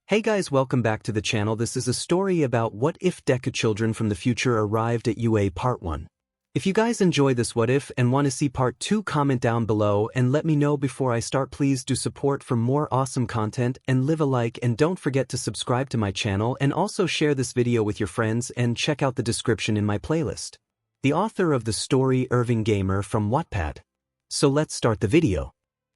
Hey guys, welcome back to the channel. This is a story about what if Deku children from the future arrived at UA Part 1. If you guys enjoy this what if and want to see Part 2, comment down below and let me know before I start. Please do support for more awesome content and leave a like, and don't forget to subscribe to my channel and also share this video with your friends and check out the description in my playlist. The author of the story ErvingGamer from Wattpad. So let's start the video.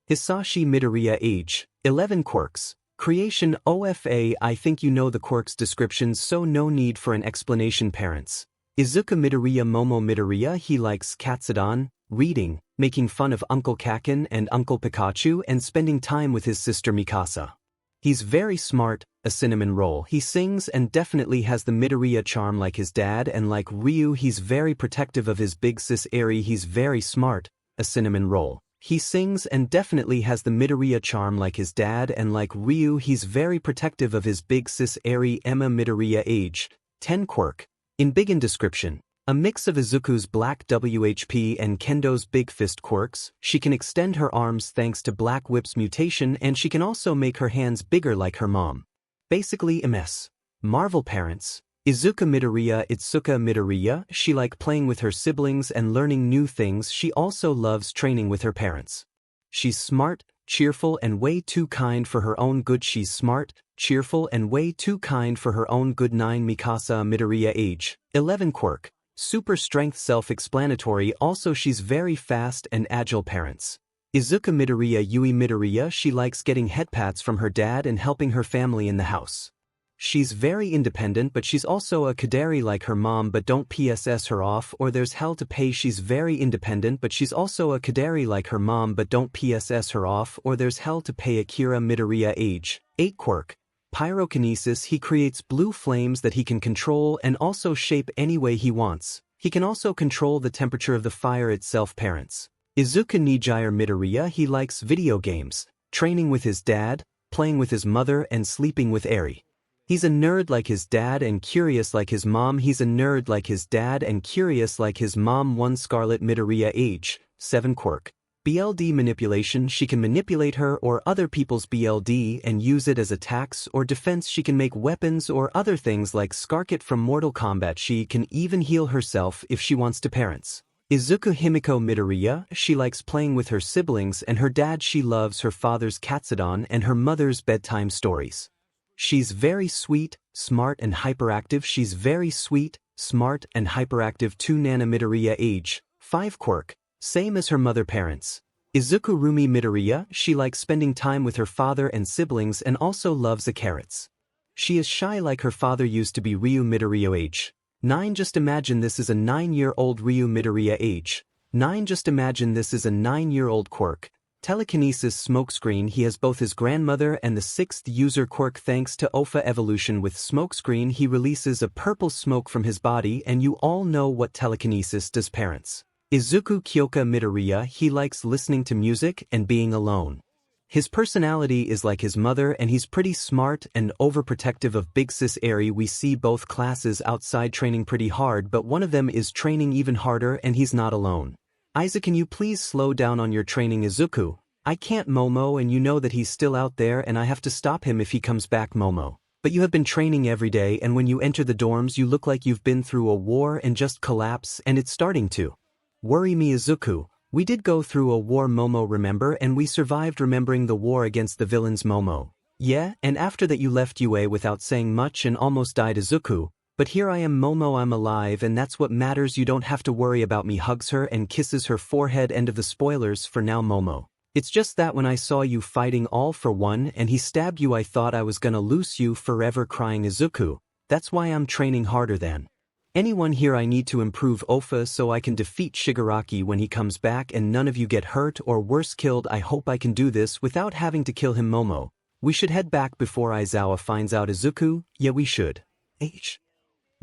𝗧𝗵𝗲 𝗵𝗲 age, 11 quirks. Creation OFA. I think you know the quirks descriptions, so no need for an explanation. Parents: Izuku 𝗵𝗲 𝗵𝗲. He likes 𝗧𝗵𝗲, reading, making fun of Uncle Kaken and Uncle Pikachu, and spending time with his sister Mikasa. He's very smart, a cinnamon roll. He sings and definitely has the 𝗵𝗲 charm like his dad, and like Ryu he's very protective of his big sis Eri. He's very smart, a cinnamon roll. He sings and definitely has the 𝗵𝗲 charm like his dad, and like Ryu he's very protective of his big sis Eri. 𝗵𝗲 age, 10 quirk. In Big description, a mix of Izuku's black WHP and Kendo's big fist quirks. She can extend her arms thanks to Black Whip's mutation, and she can also make her hands bigger like her mom. Basically MS. Marvel parents: Izuku 𝗵𝗲 Itsuka 𝗵𝗲. She like playing with her siblings and learning new things. She also loves training with her parents. She's smart, cheerful, and way too kind for her own good. She's smart, cheerful, and way too kind for her own good. 9 Mikasa 𝗵𝗲 age, 11 quirk. Super strength. Self-explanatory. Also she's very fast and agile. Parents: Izuku 𝗵𝗲 Yui 𝗵𝗲. She likes getting headpats from her dad and helping her family in the house. She's very independent, but she's also a 𝐒𝐻𝐁 like her mom, but don't PSS her off or there's hell to pay. She's very independent, but she's also a 𝐒𝐻𝐁 like her mom, but don't PSS her off or there's hell to pay. Akira 𝗵𝗲 age, 8 quirk. Pyrokinesis. He creates blue flames that he can control and also shape any way he wants. He can also control the temperature of the fire itself. Parents: Izuku 𝗕𝗫 𝗵𝗲. He likes video games, training with his dad, playing with his mother, and sleeping with Eri. He's a nerd like his dad and curious like his mom. He's a nerd like his dad and curious like his mom. 1 Scarlet 𝗵𝗲 age, 7 quirk. BLD manipulation. She can manipulate her or other people's BLD and use it as attacks or defense. She can make weapons or other things like 𝗧𝗏𝗏 from Mortal Kombat. She can even heal herself if she wants to. Parents: Izuku 𝗵𝗏𝗄 𝗵𝗲. She likes playing with her siblings and her dad. She loves her father's 𝗧𝗵𝗲 and her mother's bedtime stories. She's very sweet, smart, and hyperactive. She's very sweet, smart, and hyperactive. 2 Nana 𝗵𝗲 age, 5 quirk. Same as her mother. Parents: Izuku Rumi 𝗵𝗲. She likes spending time with her father and siblings and also loves 𝗬𝗏𝗁𝗏𝗏𝗏𝗏𝗏𝗏𝗏𝗏𝗏𝗏. She is shy like her father used to be. Ryu 𝗵𝗏𝗏 age, 9. Just imagine this is a 9-year-old Ryu 𝗵𝗏𝗏 age, 9. Just imagine this is a 9-year-old quirk. Telekinesis smokescreen. He has both his grandmother and the 6th user quirk. Thanks to OFA evolution with smokescreen, he releases a purple smoke from his body, and you all know what telekinesis does. Parents: Izuku 𝗬𝗁𝗏 𝗵𝗏. He likes listening to music and being alone. His personality is like his mother, and he's pretty smart and overprotective of big sis Eri. We see both classes outside training pretty hard, but one of them is training even harder, and he's not alone. Isaac, can you please slow down on your training? Izuku: I can't, Momo, and you know that he's still out there and I have to stop him if he comes back. Momo: but you have been training every day, and when you enter the dorms you look like you've been through a war and just collapse, and it's starting to worry me. Izuku: we did go through a war, Momo, remember, and we survived. Remembering the war against the villains, Momo? Yeah, and after that you left UA without saying much and almost died. Izuku: but here I am, Momo, I'm alive, and that's what matters. You don't have to worry about me. Hugs her and kisses her forehead. End of the spoilers for now, Momo. It's just that when I saw you fighting all for one and he stabbed you, I thought I was gonna lose you forever. Crying. Izuku: that's why I'm training harder than anyone here. I need to improve OFA so I can defeat Shigaraki when he comes back and none of you get hurt or worse killed. I hope I can do this without having to kill him. Momo: we should head back before Aizawa finds out. Izuku: yeah, we should.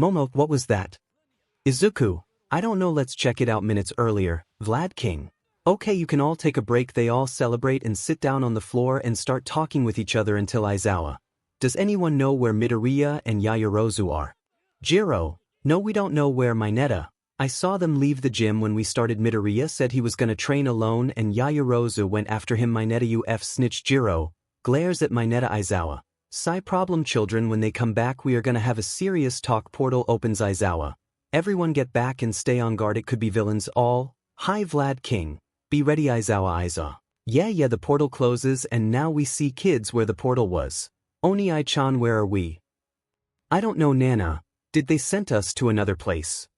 Momo: what was that? Izuku: I don't know, let's check it out. Minutes earlier, Vlad King: okay, you can all take a break. They all celebrate and sit down on the floor and start talking with each other until Aizawa: does anyone know where 𝗵𝗏 and Yaoyorozu are? Jiro: no, we don't know where. Mineta: I saw them leave the gym when we started. 𝗵𝗏 said he was gonna train alone and Yaoyorozu went after him. Mineta: UF snitch. Jiro glares at Mineta. Aizawa: 𝗧𝗵𝗲 children, when they come back we are gonna have a serious talk. Portal opens. Aizawa. Everyone get back and stay on guard, it could be villains. All. Hi Vlad King. Be ready Aizawa Aiza. Yeah, the portal closes and now we see kids where the portal was. Oni-chan, where are we? I don't know Nana. Did they sent us to another place?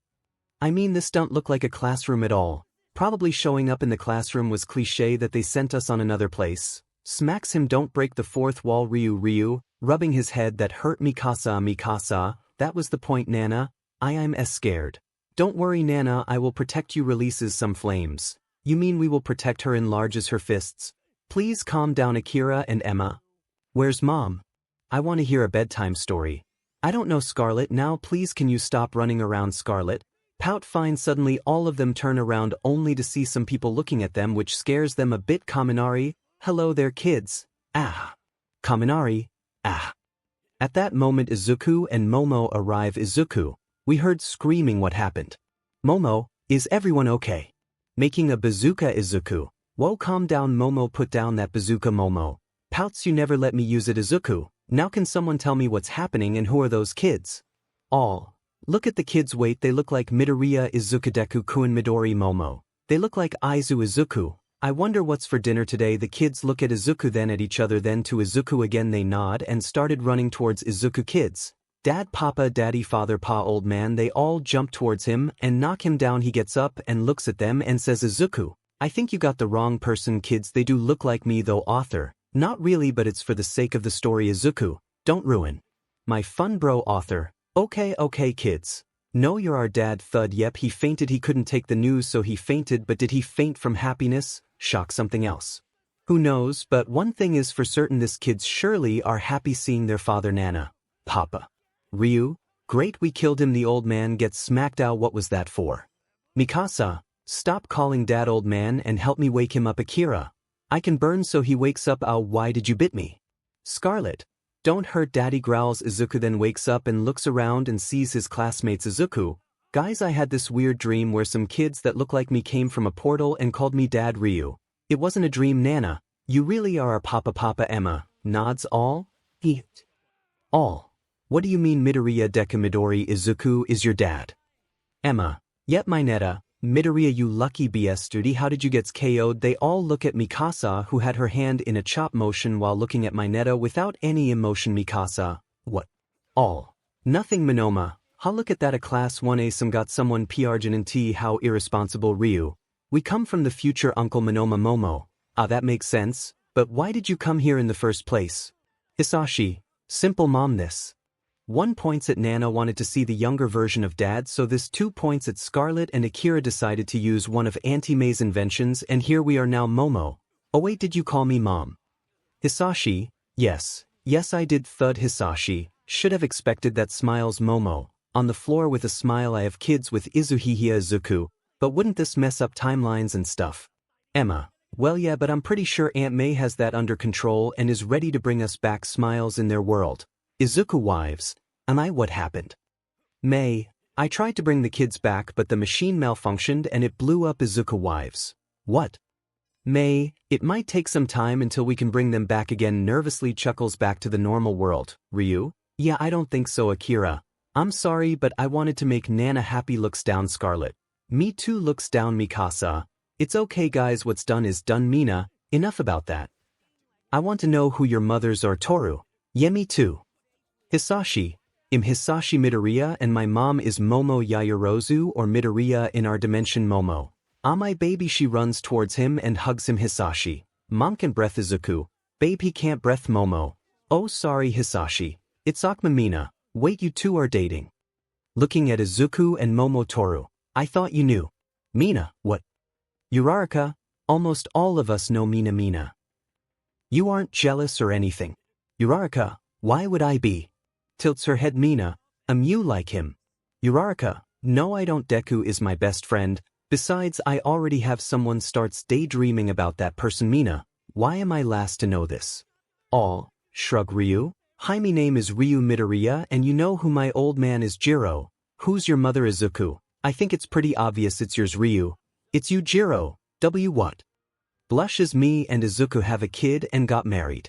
I mean, this don't look like a classroom at all. Probably showing up in the classroom was cliché that they sent us on another place. Smacks him. Don't break the fourth wall. Ryu, rubbing his head. That hurt. Mikasa, that was the point. Nana, I'm scared. Don't worry Nana, I will protect you. Releases some flames. You mean we will protect her? Enlarges her fists. Please calm down Akira and Emma. Where's Mom? I want to hear a bedtime story. I don't know Scarlet. Now please can you stop running around Scarlet? Pout. Fine. Suddenly all of them turn around only to see some people looking at them, which scares them a bit. Kaminari, hello there kids. Ah. Kaminari, ah. At that moment Izuku and Momo arrive. Izuku, we heard screaming. What happened? Momo, is everyone okay? Making a bazooka. Izuku, whoa, calm down. Momo, put down that bazooka. Momo pouts. You never let me use it. Izuku, now can someone tell me what's happening and who are those kids? All. Look at the kids. Wait, they look like Midoriya. Izuku, Deku, Kun, Midori. Momo, they look like Aizu. Izuku, I wonder what's for dinner today. The kids look at Izuku, then at each other, then to Izuku again. They nod and started running towards Izuku. Kids. Dad, Papa, Daddy, Father, Pa, Old Man. They all jump towards him and knock him down. He gets up and looks at them and says, Izuku, I think you got the wrong person. Kids, they do look like me though. Author, not really, but it's for the sake of the story. Izuku, don't ruin my fun bro. Author, okay kids. No, you're our dad. Thud. Yep, he fainted. He couldn't take the news so he fainted. But did he faint from happiness? Shock, something else? Who knows, but one thing is for certain, this kids surely are happy seeing their father. Nana, Papa. Ryu, great, we killed him. The old man gets smacked out. What was that for? Mikasa, stop calling dad old man and help me wake him up. Akira, I can burn so he wakes up. Ow, why did you bit me? Scarlet, don't hurt daddy. Growls. Izuku then wakes up and looks around and sees his classmates. Izuku, guys, I had this weird dream where some kids that look like me came from a portal and called me dad. Ryu, it wasn't a dream. Nana, you really are our papa. Papa. Emma nods. All. Eat. All. What do you mean? Midoriya, Deku, Midori. Izuku is your dad. Emma, yep, my netta. Midoriya, you lucky bastard, how did you get KO'd? They all look at Mikasa, who had her hand in a chop motion while looking at Mineta without any emotion. Mikasa, what? All. Nothing. Monoma, ha, look at that, a class 1A. Some got someone P. How irresponsible. Ryu, we come from the future. Uncle Monoma. Momo, ah, that makes sense, but why did you come here in the first place? Hisashi, simple mom. This 1 points at Nana, wanted to see the younger version of dad, so this 2 points at Scarlet, and Akira decided to use one of Auntie May's inventions, and here we are now. Momo, oh wait, did you call me mom? Hisashi, yes I did. Thud. Hisashi, should have expected that. Smiles. Momo, on the floor with a smile. I have kids with Izuhiya. Izuku, but wouldn't this mess up timelines and stuff? Emma, well yeah, but I'm pretty sure Aunt May has that under control and is ready to bring us back smiles in their world. Izuku, wives, am I? What happened? May, I tried to bring the kids back but the machine malfunctioned and it blew up. Izuku, wives, what? May, it might take some time until we can bring them back again. Nervously chuckles, back to the normal world. Ryu, yeah, I don't think so. Akira, I'm sorry but I wanted to make Nana happy. Looks down. Scarlet, me too. Looks down. Mikasa, it's okay guys, what's done is done. Mina, enough about that. I want to know who your mothers are. Toru, yeah, me too. Hisashi, Hisashi. Midoriya, and my mom is Momo Yaoyorozu or Midoriya in our dimension. Momo, ah, my baby. She runs towards him and hugs him. Hisashi, mom can breath. Izuku, babe, he can't breath. Momo, oh sorry Hisashi, it's 𝗧𝗵𝗲. Mina, wait, you two are dating? Looking at Izuku and Momo. Toru, I thought you knew. Mina, what? Uraraka, almost all of us know Mina. Mina, you aren't jealous or anything? Uraraka, why would I be? Tilts her head. Mina, you like him? Uraraka, no I don't. Deku is my best friend, besides I already have someone. Starts daydreaming about that person. Mina, why am I last to know this? All. Shrug. Ryu, hi, me name is Ryu Midoriya and you know who my old man is. Jiro, who's your mother? Izuku, I think it's pretty obvious it's yours. Ryu, it's you. Jiro, what? Blushes. Me and Izuku have a kid and got married.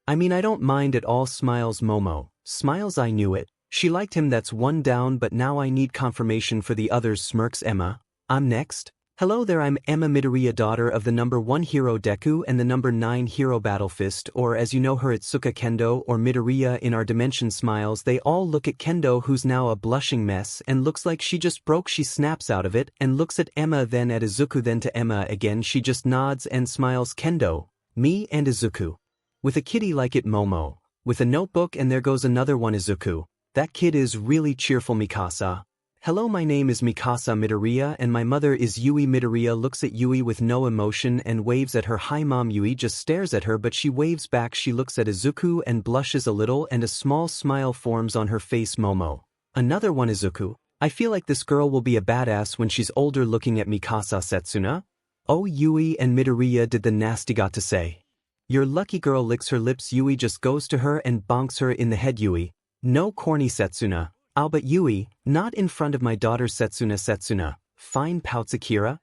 I mean I don't mind at all, smiles Momo. Smiles, I knew it. She liked him, that's one down, but now I need confirmation for the others, smirks Emma. I'm next? Hello there, I'm Emma Midoriya, daughter of the number 1 hero Deku and the number 9 hero Battlefist, or as you know her, Itsuka Kendo or Midoriya in our dimension. Smiles. They all look at Kendo, who's now a blushing mess and looks like she just broke. She snaps out of it and looks at Emma, then at Izuku, then to Emma again. She just nods and smiles. Kendo, me and Izuku. With a kitty like it, Momo. With a notebook, and there goes another one. Izuku. That kid is really cheerful. Mikasa. Hello, my name is Mikasa Midoriya and my mother is Yui. Midoriya looks at Yui with no emotion and waves at her. Hi mom. Yui just stares at her, but she waves back. She looks at Izuku and blushes a little and a small smile forms on her face. Momo. Another one. Izuku. I feel like this girl will be a badass when she's older. Looking at Mikasa. Setsuna. Oh, Yui and Midoriya did the nasty got to say. You're lucky. Girl licks her lips. Yui just goes to her and bonks her in the head. Yui. No, corny Setsuna. I'll but Yui, not in front of my daughter. Setsuna. Setsuna. Fine, pouts Akira.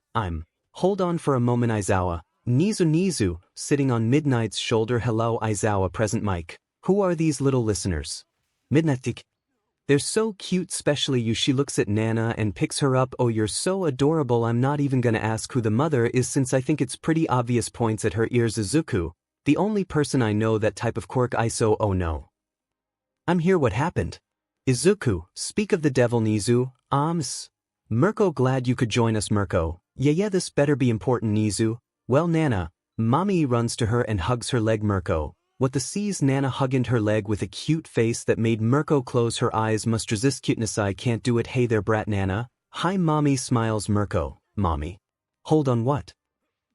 Hold on for a moment. Aizawa. Nizu sitting on Midnight's shoulder. Hello Aizawa. Present. Mike. Who are these little listeners? Midnight. They're so cute, especially you. She looks at Nana and picks her up. Oh, you're so adorable. I'm not even gonna ask who the mother is since I think it's pretty obvious. Points at her ears. Izuku. The only person I know that type of quirk. ISO. Oh no. I'm here. What happened? Izuku, speak of the devil. Nizu, Mirko, glad you could join us. Mirko, yeah, this better be important. Nizu, well Nana, mommy runs to her and hugs her leg. Mirko, what the sees? Nana hugged her leg with a cute face that made Mirko close her eyes. Must resist cuteness, I can't do it. Hey there brat. Nana, hi mommy. Smiles Mirko, mommy. Hold on, what?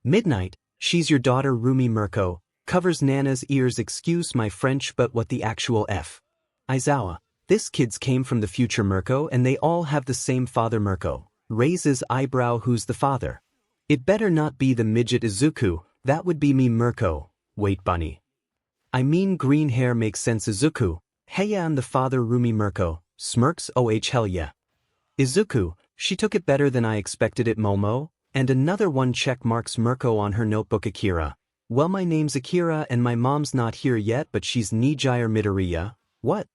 Midnight, she's your daughter. Rumi. Mirko, covers Nana's ears. Excuse my French, but what the actual F? Aizawa. This kids came from the future. Mirko, and they all have the same father. Mirko raises eyebrow. Who's the father? It better not be the midget. Izuku, that would be me. Mirko, wait bunny. I mean green hair. Makes sense. Izuku, hey yeah, I'm the father. Rumi. Mirko smirks. Oh hell yeah. Izuku, she took it better than I expected it. Momo, and another one. Check marks Mirko on her notebook. Akira, well my name's Akira and my mom's not here yet, but she's Nijire. Midoriya, what?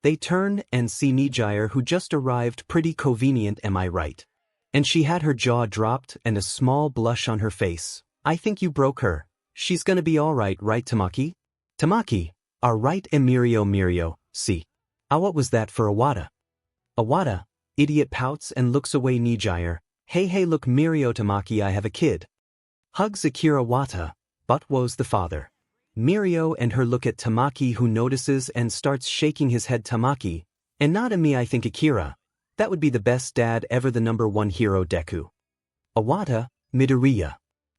They turn and see Nijire, who just arrived. Pretty convenient, am I right? And she had her jaw dropped and a small blush on her face. I think you broke her. She's gonna be alright, right Tamaki? Tamaki, alright. Mirio, see. What was that for Awada? Awada, idiot, pouts and looks away. Nijire, hey look Mirio. Tamaki, I have a kid. Hugs Akira. Wata, but wo's the father? Mirio and her look at Tamaki, who notices and starts shaking his head. Tamaki, and not a me. I think Akira. That would be the best dad ever. The number 1 hero Deku. Awata, Midoriya.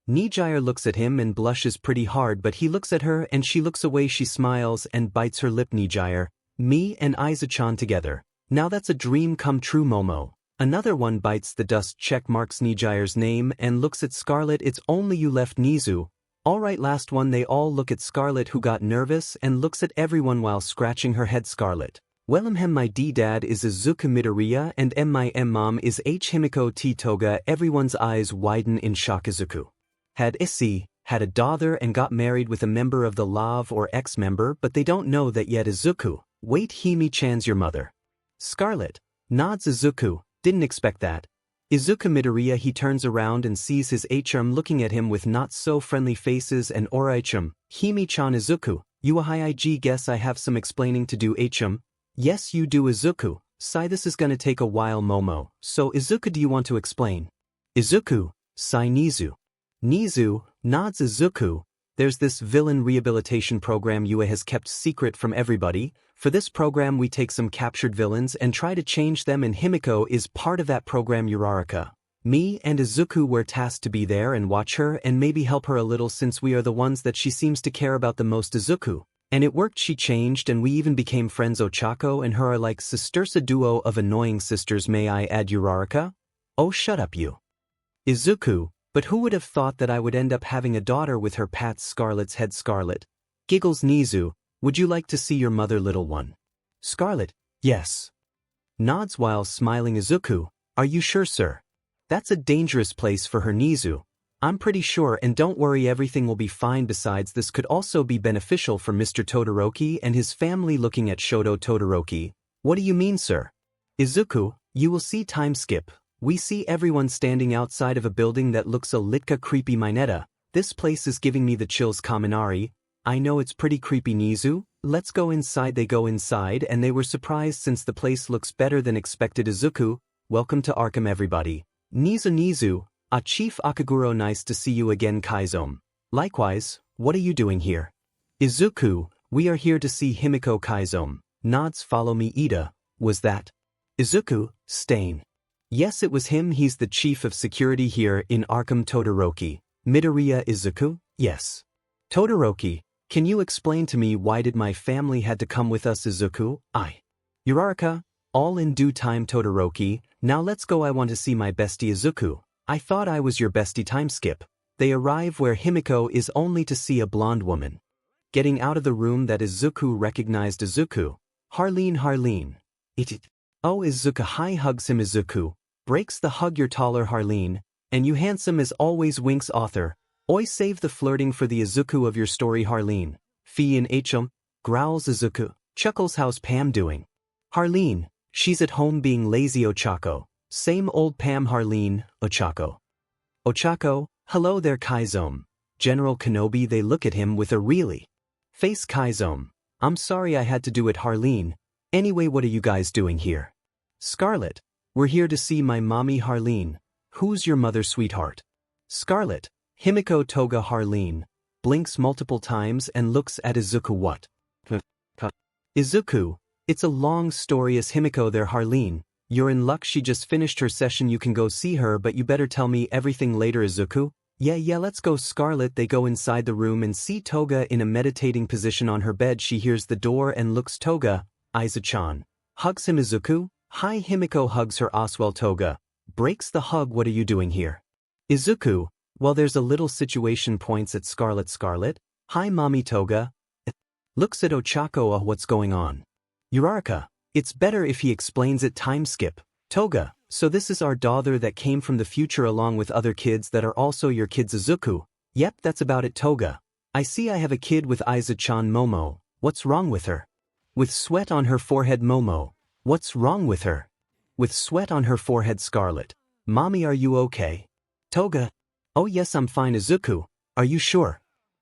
Nijire looks at him and blushes pretty hard, but he looks at her and she looks away. She smiles and bites her lip. Nijire, me and Aizachan together. Now that's a dream come true. Momo. Another one bites the dust. Check marks Nijire's name and looks at Scarlet. It's only you left. Nizu. Alright, last one. They all look at Scarlet, who got nervous and looks at everyone while scratching her head. Scarlet, well my dad is Izuku. Midoriya and my mom is 𝐻𝗵𝗄 Toga. Everyone's eyes widen in shock. Izuku had a daughter and got married with a member of the LOV or ex-member, but they don't know that yet. Izuku, wait, Himi-chan's your mother? Scarlet nods. Izuku, didn't expect that. Izuku. Midoriya, he turns around and sees his 𝐻𝗵 looking at him with not so friendly faces and aura. 𝐻𝗵, Himi-chan. Izuku, you I guess I have some explaining to do. 𝐻𝗵, yes you do. Izuku, sigh, this is gonna take a while. Momo, so Izuku, do you want to explain? Izuku, sigh. Nizu nods. Izuku, there's this villain rehabilitation program Yue has kept secret from everybody. For this program we take some captured villains and try to change them, and Himiko is part of that program. Uraraka, me and Izuku were tasked to be there and watch her and maybe help her a little, since we are the ones that she seems to care about the most. Izuku, and it worked. She changed and we even became friends. Ochako and her are like sisters, a duo of annoying sisters. May I add? Uraraka, oh shut up you. Izuku, but who would have thought that I would end up having a daughter with her? Pats Scarlet's head. Scarlet giggles. Nizu, would you like to see your mother, little one? Scarlet, yes. Nods while smiling. Izuku, are you sure, sir? That's a dangerous place for her. Nizu, I'm pretty sure, and don't worry, everything will be fine. Besides, this could also be beneficial for Mr. Todoroki and his family. Looking at Shoto Todoroki. What do you mean, sir? Izuku, you will see time skip. We see everyone standing outside of a building that looks a litka creepy mineta. This place is giving me the chills. Kaminari. I know it's pretty creepy. Nizu, let's go inside. They go inside and they were surprised since the place looks better than expected. Izuku, welcome to Arkham everybody. Nizu, Chief Akaguro, nice to see you again. Kaizomi. Likewise, what are you doing here? Izuku, we are here to see Himiko. Kaizomi. Nods. Follow me. Ida, was that Izuku? Stain. Yes, it was him. He's the chief of security here in Arkham. Todoroki. Midoriya. Izuku? Yes. Todoroki, can you explain to me why did my family had to come with us? Izuku? Uraraka, all in due time. Todoroki, now let's go. I want to see my bestie. Izuku, I thought I was your bestie. Time skip. They arrive where Himiko is only to see a blonde woman. Getting out of the room that Izuku recognized. Izuku. Harleen. Oh, Izuku. Hi. Hugs him. Izuku breaks the hug. You're taller, Harleen, and you handsome as always. Winks. Author. Oi, save the flirting for the Izuku of your story. Harleen. Fee in HM. Growls. Izuku chuckles. How's Pam doing? Harleen. She's at home being lazy. Ochako. Same old Pam. Harleen. Ochako. Hello there. Kaizomi. General Kenobi. They look at him with a really face. Kaizomi. I'm sorry I had to do it. Harleen. Anyway, what are you guys doing here? Scarlet. We're here to see my mommy. Harleen. Who's your mother, sweetheart? Scarlet. Himiko. Toga. Harleen blinks multiple times and looks at Izuku. What? Izuku. It's a long story. Is Himiko there? Harleen. You're in luck. She just finished her session. You can go see her, but you better tell me everything later. Izuku. Yeah, let's go. Scarlet. They go inside the room and see Toga in a meditating position on her bed. She hears the door and looks. Toga. Aizu-chan. Hugs him. Izuku. Hi. Himiko hugs her. Oswell. Toga breaks the hug. What are you doing here? Izuku. Well, there's a little situation. Points at Scarlet. Scarlet. Hi, mommy. Toga looks at Ochako. What's going on? Uraraka. It's better if he explains it. Time skip. Toga. So this is our daughter that came from the future along with other kids that are also your kids. Izuku. Yep, that's about it. Toga. I see I have a kid with Aizu-chan. Momo. What's wrong with her? With sweat on her forehead. Momo. What's wrong with her? With sweat on her forehead. Scarlet. Mommy, are you okay? Toga. Oh yes, I'm fine. Izuku. Are you sure?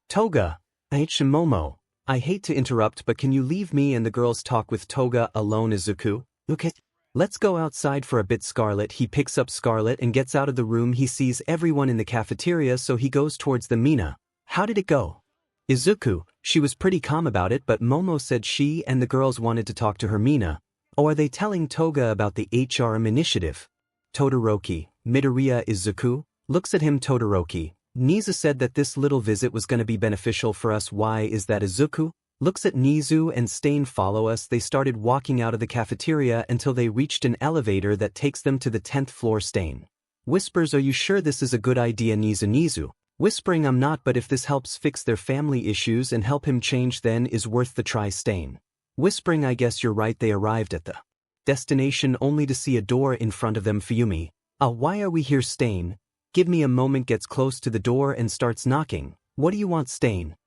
Toga. Momo. I hate to interrupt, but can you leave me and the girls talk with Toga alone? Izuku. Okay. Let's go outside for a bit. Scarlet. He picks up Scarlet and gets out of the room. He sees everyone in the cafeteria, so he goes towards the Mina. How did it go? Izuku. She was pretty calm about it, but Momo said she and the girls wanted to talk to her. Mina. Oh, are they telling Toga about the HRM initiative? Todoroki. Midoriya. Izuku looks at him. Todoroki. Nizu said that this little visit was going to be beneficial for us. Why is that? Izuku looks at Nizu and Stain. Follow us. They started walking out of the cafeteria until they reached an elevator that takes them to the 10th floor. Stain whispers, are you sure this is a good idea? Nizu whispering, I'm not, but if this helps fix their family issues and help him change, then is worth the try. Stain whispering, I guess you're right. They arrived at the destination only to see a door in front of them. Fuyumi. Why are we here? Stain. Give me a moment. Gets close to the door and starts knocking. What do you want? Stain.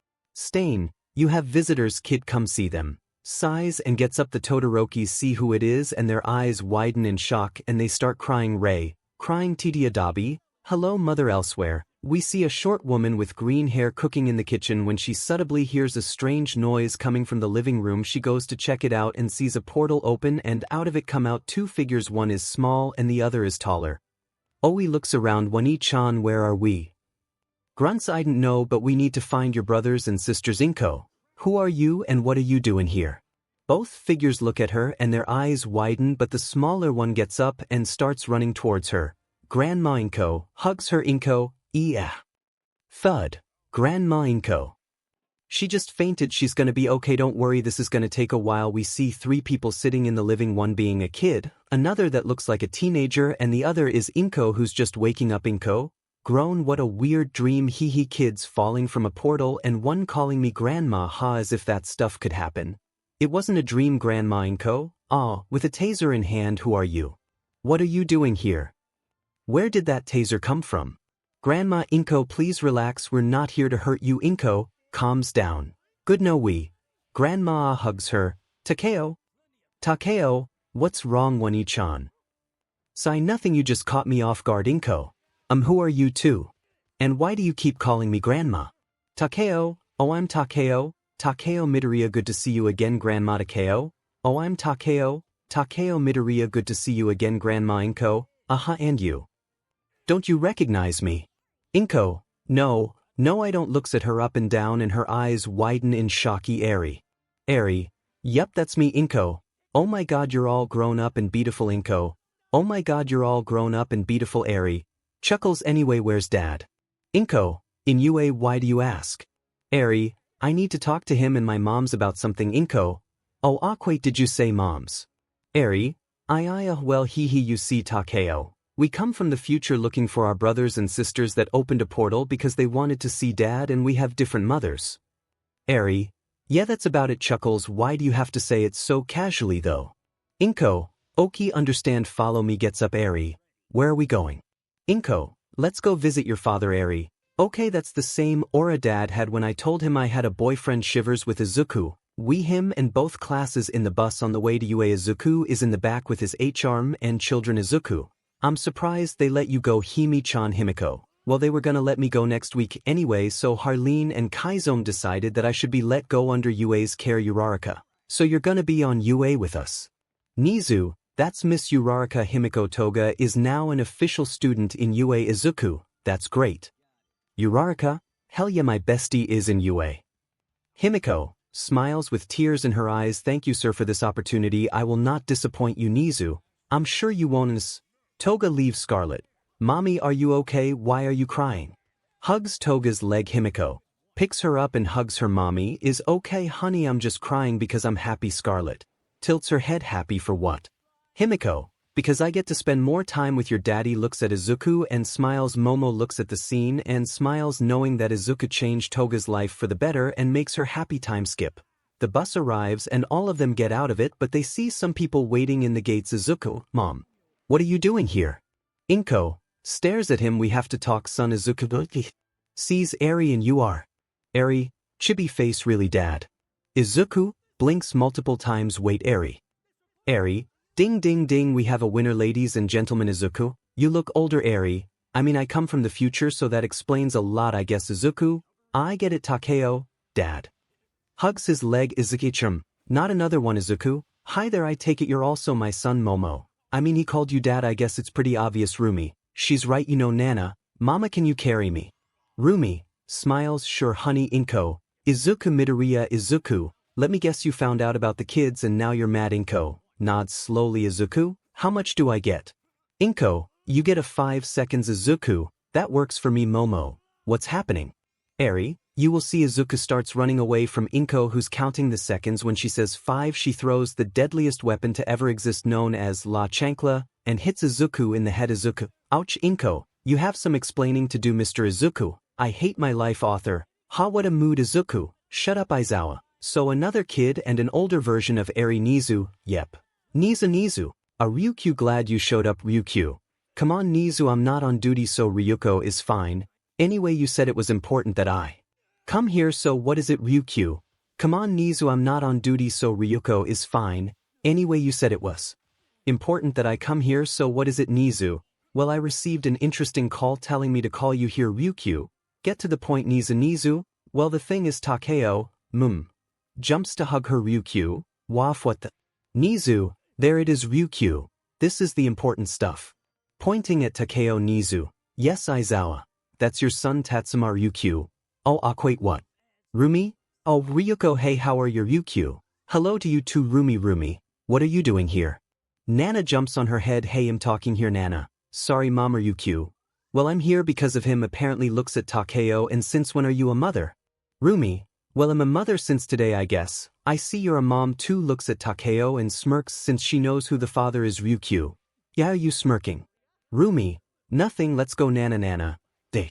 You have visitors. Kid, come see them. Sighs and gets up. The Todorokis see who it is and their eyes widen in shock and they start crying. Ray. Crying. Titiadabi. Hello, mother. Elsewhere, we see a short woman with green hair cooking in the kitchen. When she suddenly hears a strange noise coming from the living room, she goes to check it out and sees a portal open and out of it come out two figures. One is small and the other is taller. Oi looks around. Wani-chan, where are we? Grunts, I don't know, but we need to find your brothers and sisters. Inko. Who are you and what are you doing here? Both figures look at her and their eyes widen, but the smaller one gets up and starts running towards her. Grandma Inko hugs her. Inko. Thud. Grandma Inko. She just fainted. She's gonna be okay. Don't worry, this is gonna take a while. We see three people sitting in the living, one being a kid, another that looks like a teenager, and the other is Inko who's just waking up. Inko. Groan, what a weird dream. Hee. Kids falling from a portal and one calling me grandma. As if that stuff could happen. It wasn't a dream. Grandma Inko. With a taser in hand. Who are you? What are you doing here? Where did that taser come from? Grandma Inko, please relax, we're not here to hurt you. Inko calms down. Good no we. Grandma hugs her. Takeo, what's wrong Wani-chan? Sigh nothing, you just caught me off guard. Inko. Who are you too? And why do you keep calling me grandma? Takeo, oh I'm Takeo, Midoriya, good to see you again grandma. Takeo, oh I'm Takeo, Midoriya, good to see you again grandma. Inko, and you? Don't you recognize me? Inko, no, I don't. Looks at her up and down and her eyes widen in shocky. Eri, yep that's me. Inko, oh my god you're all grown up and beautiful. Inko, oh my god you're all grown up and beautiful. Eri, chuckles anyway where's dad? Inko, in UA, why do you ask? Eri, I need to talk to him and my moms about something. Inko, oh wait did you say moms? Eri, well you see Takeo. We come from the future looking for our brothers and sisters that opened a portal because they wanted to see dad and we have different mothers. Eri, yeah that's about it. Chuckles, why do you have to say it so casually though? Inko, okay understand, follow me. Gets up. Eri, where are we going? Inko, let's go visit your father. Eri, okay that's the same aura dad had when I told him I had a boyfriend. Shivers with Izuku. We him and both classes in the bus on the way to UA. Izuku is in the back with his ◕ and children. Izuku, I'm surprised they let you go. Himi-chan. Himiko, well they were gonna let me go next week anyway, so Harleen and Kaizomi decided that I should be let go under UA's care. Uraraka, so you're gonna be on UA with us? Nizu, that's Miss Uraraka. Himiko, Toga is now an official student in UA. Izuku, that's great. Uraraka, hell yeah my bestie is in UA. Himiko smiles with tears in her eyes. Thank you sir for this opportunity, I will not disappoint you. Nizu, I'm sure you won't. Toga leaves Scarlet. Mommy are you okay, why are you crying? Hugs Toga's leg. Himiko picks her up and hugs her. Mommy is okay honey, I'm just crying because I'm happy. Scarlet tilts her head. Happy for what? Himiko, because I get to spend more time with your daddy. Looks at Izuku and smiles. Momo looks at the scene and smiles knowing that Izuku changed Toga's life for the better and makes her happy. Time skip. The bus arrives and all of them get out of it but they see some people waiting in the gates. Izuku, Mom, what are you doing here? Inko stares at him. We have to talk son. Izuku sees Eri and you are? Eri, chibi face. Really dad? Izuku blinks multiple times. Wait Eri, ding ding ding, we have a winner ladies and gentlemen. Izuku, you look older. Eri, I mean I come from the future so that explains a lot I guess. Izuku, I get it. Takeo, dad hugs his leg. Izuku, not another one. Izuku, hi there, I take it you're also my son. Momo, I mean he called you dad, I guess it's pretty obvious. Rumi, she's right you know. Nana, mama can you carry me? Rumi smiles, sure honey. Inko, Izuku Midoriya. Izuku, let me guess you found out about the kids and now you're mad. Inko nods slowly. Izuku, how much do I get? Inko, you get a 5 seconds. Izuku, that works for me. Momo, what's happening? Eri, you will see. Izuku starts running away from Inko who's counting the seconds. When she says 5 she throws the deadliest weapon to ever exist known as La Chancla and hits Izuku in the head. Izuku, ouch. Inko, you have some explaining to do. Mr. Izuku, I hate my life. Author, ha what a mood. Izuku, shut up. Aizawa, so another kid and an older version of Eri. Nizu, yep. Nizu, a Ryukyu, glad you showed up. Ryukyu, come on. Nizu, I'm not on duty so Ryuko is fine. Anyway you said it was important that I come here so what is it? Ryukyu, come on. Nizu, I'm not on duty so Ryuko is fine. Anyway you said it was important that I come here so what is it? Nizu, well I received an interesting call telling me to call you here. Ryukyu, get to the point. Nizu, well the thing is Takeo, jumps to hug her. Ryukyu, waf what the? Nizu, there it is. Ryukyu, this is the important stuff. Pointing at Takeo. Nizu, yes Aizawa, that's your son Tatsuma. Ryukyu, oh wait what? Rumi, oh Ryuko, hey how are you? Ryukyu, hello to you too. Rumi, what are you doing here? Nana jumps on her head. Hey I'm talking here. Nana, sorry mom. Ryukyu, well I'm here because of him. Apparently looks at Takeo and since when are you a mother? Rumi, well I'm a mother since today I guess. I see you're a mom too. Looks at Takeo and smirks since she knows who the father is. Ryukyu, yeah are you smirking? Rumi, nothing, let's go. Nana, they.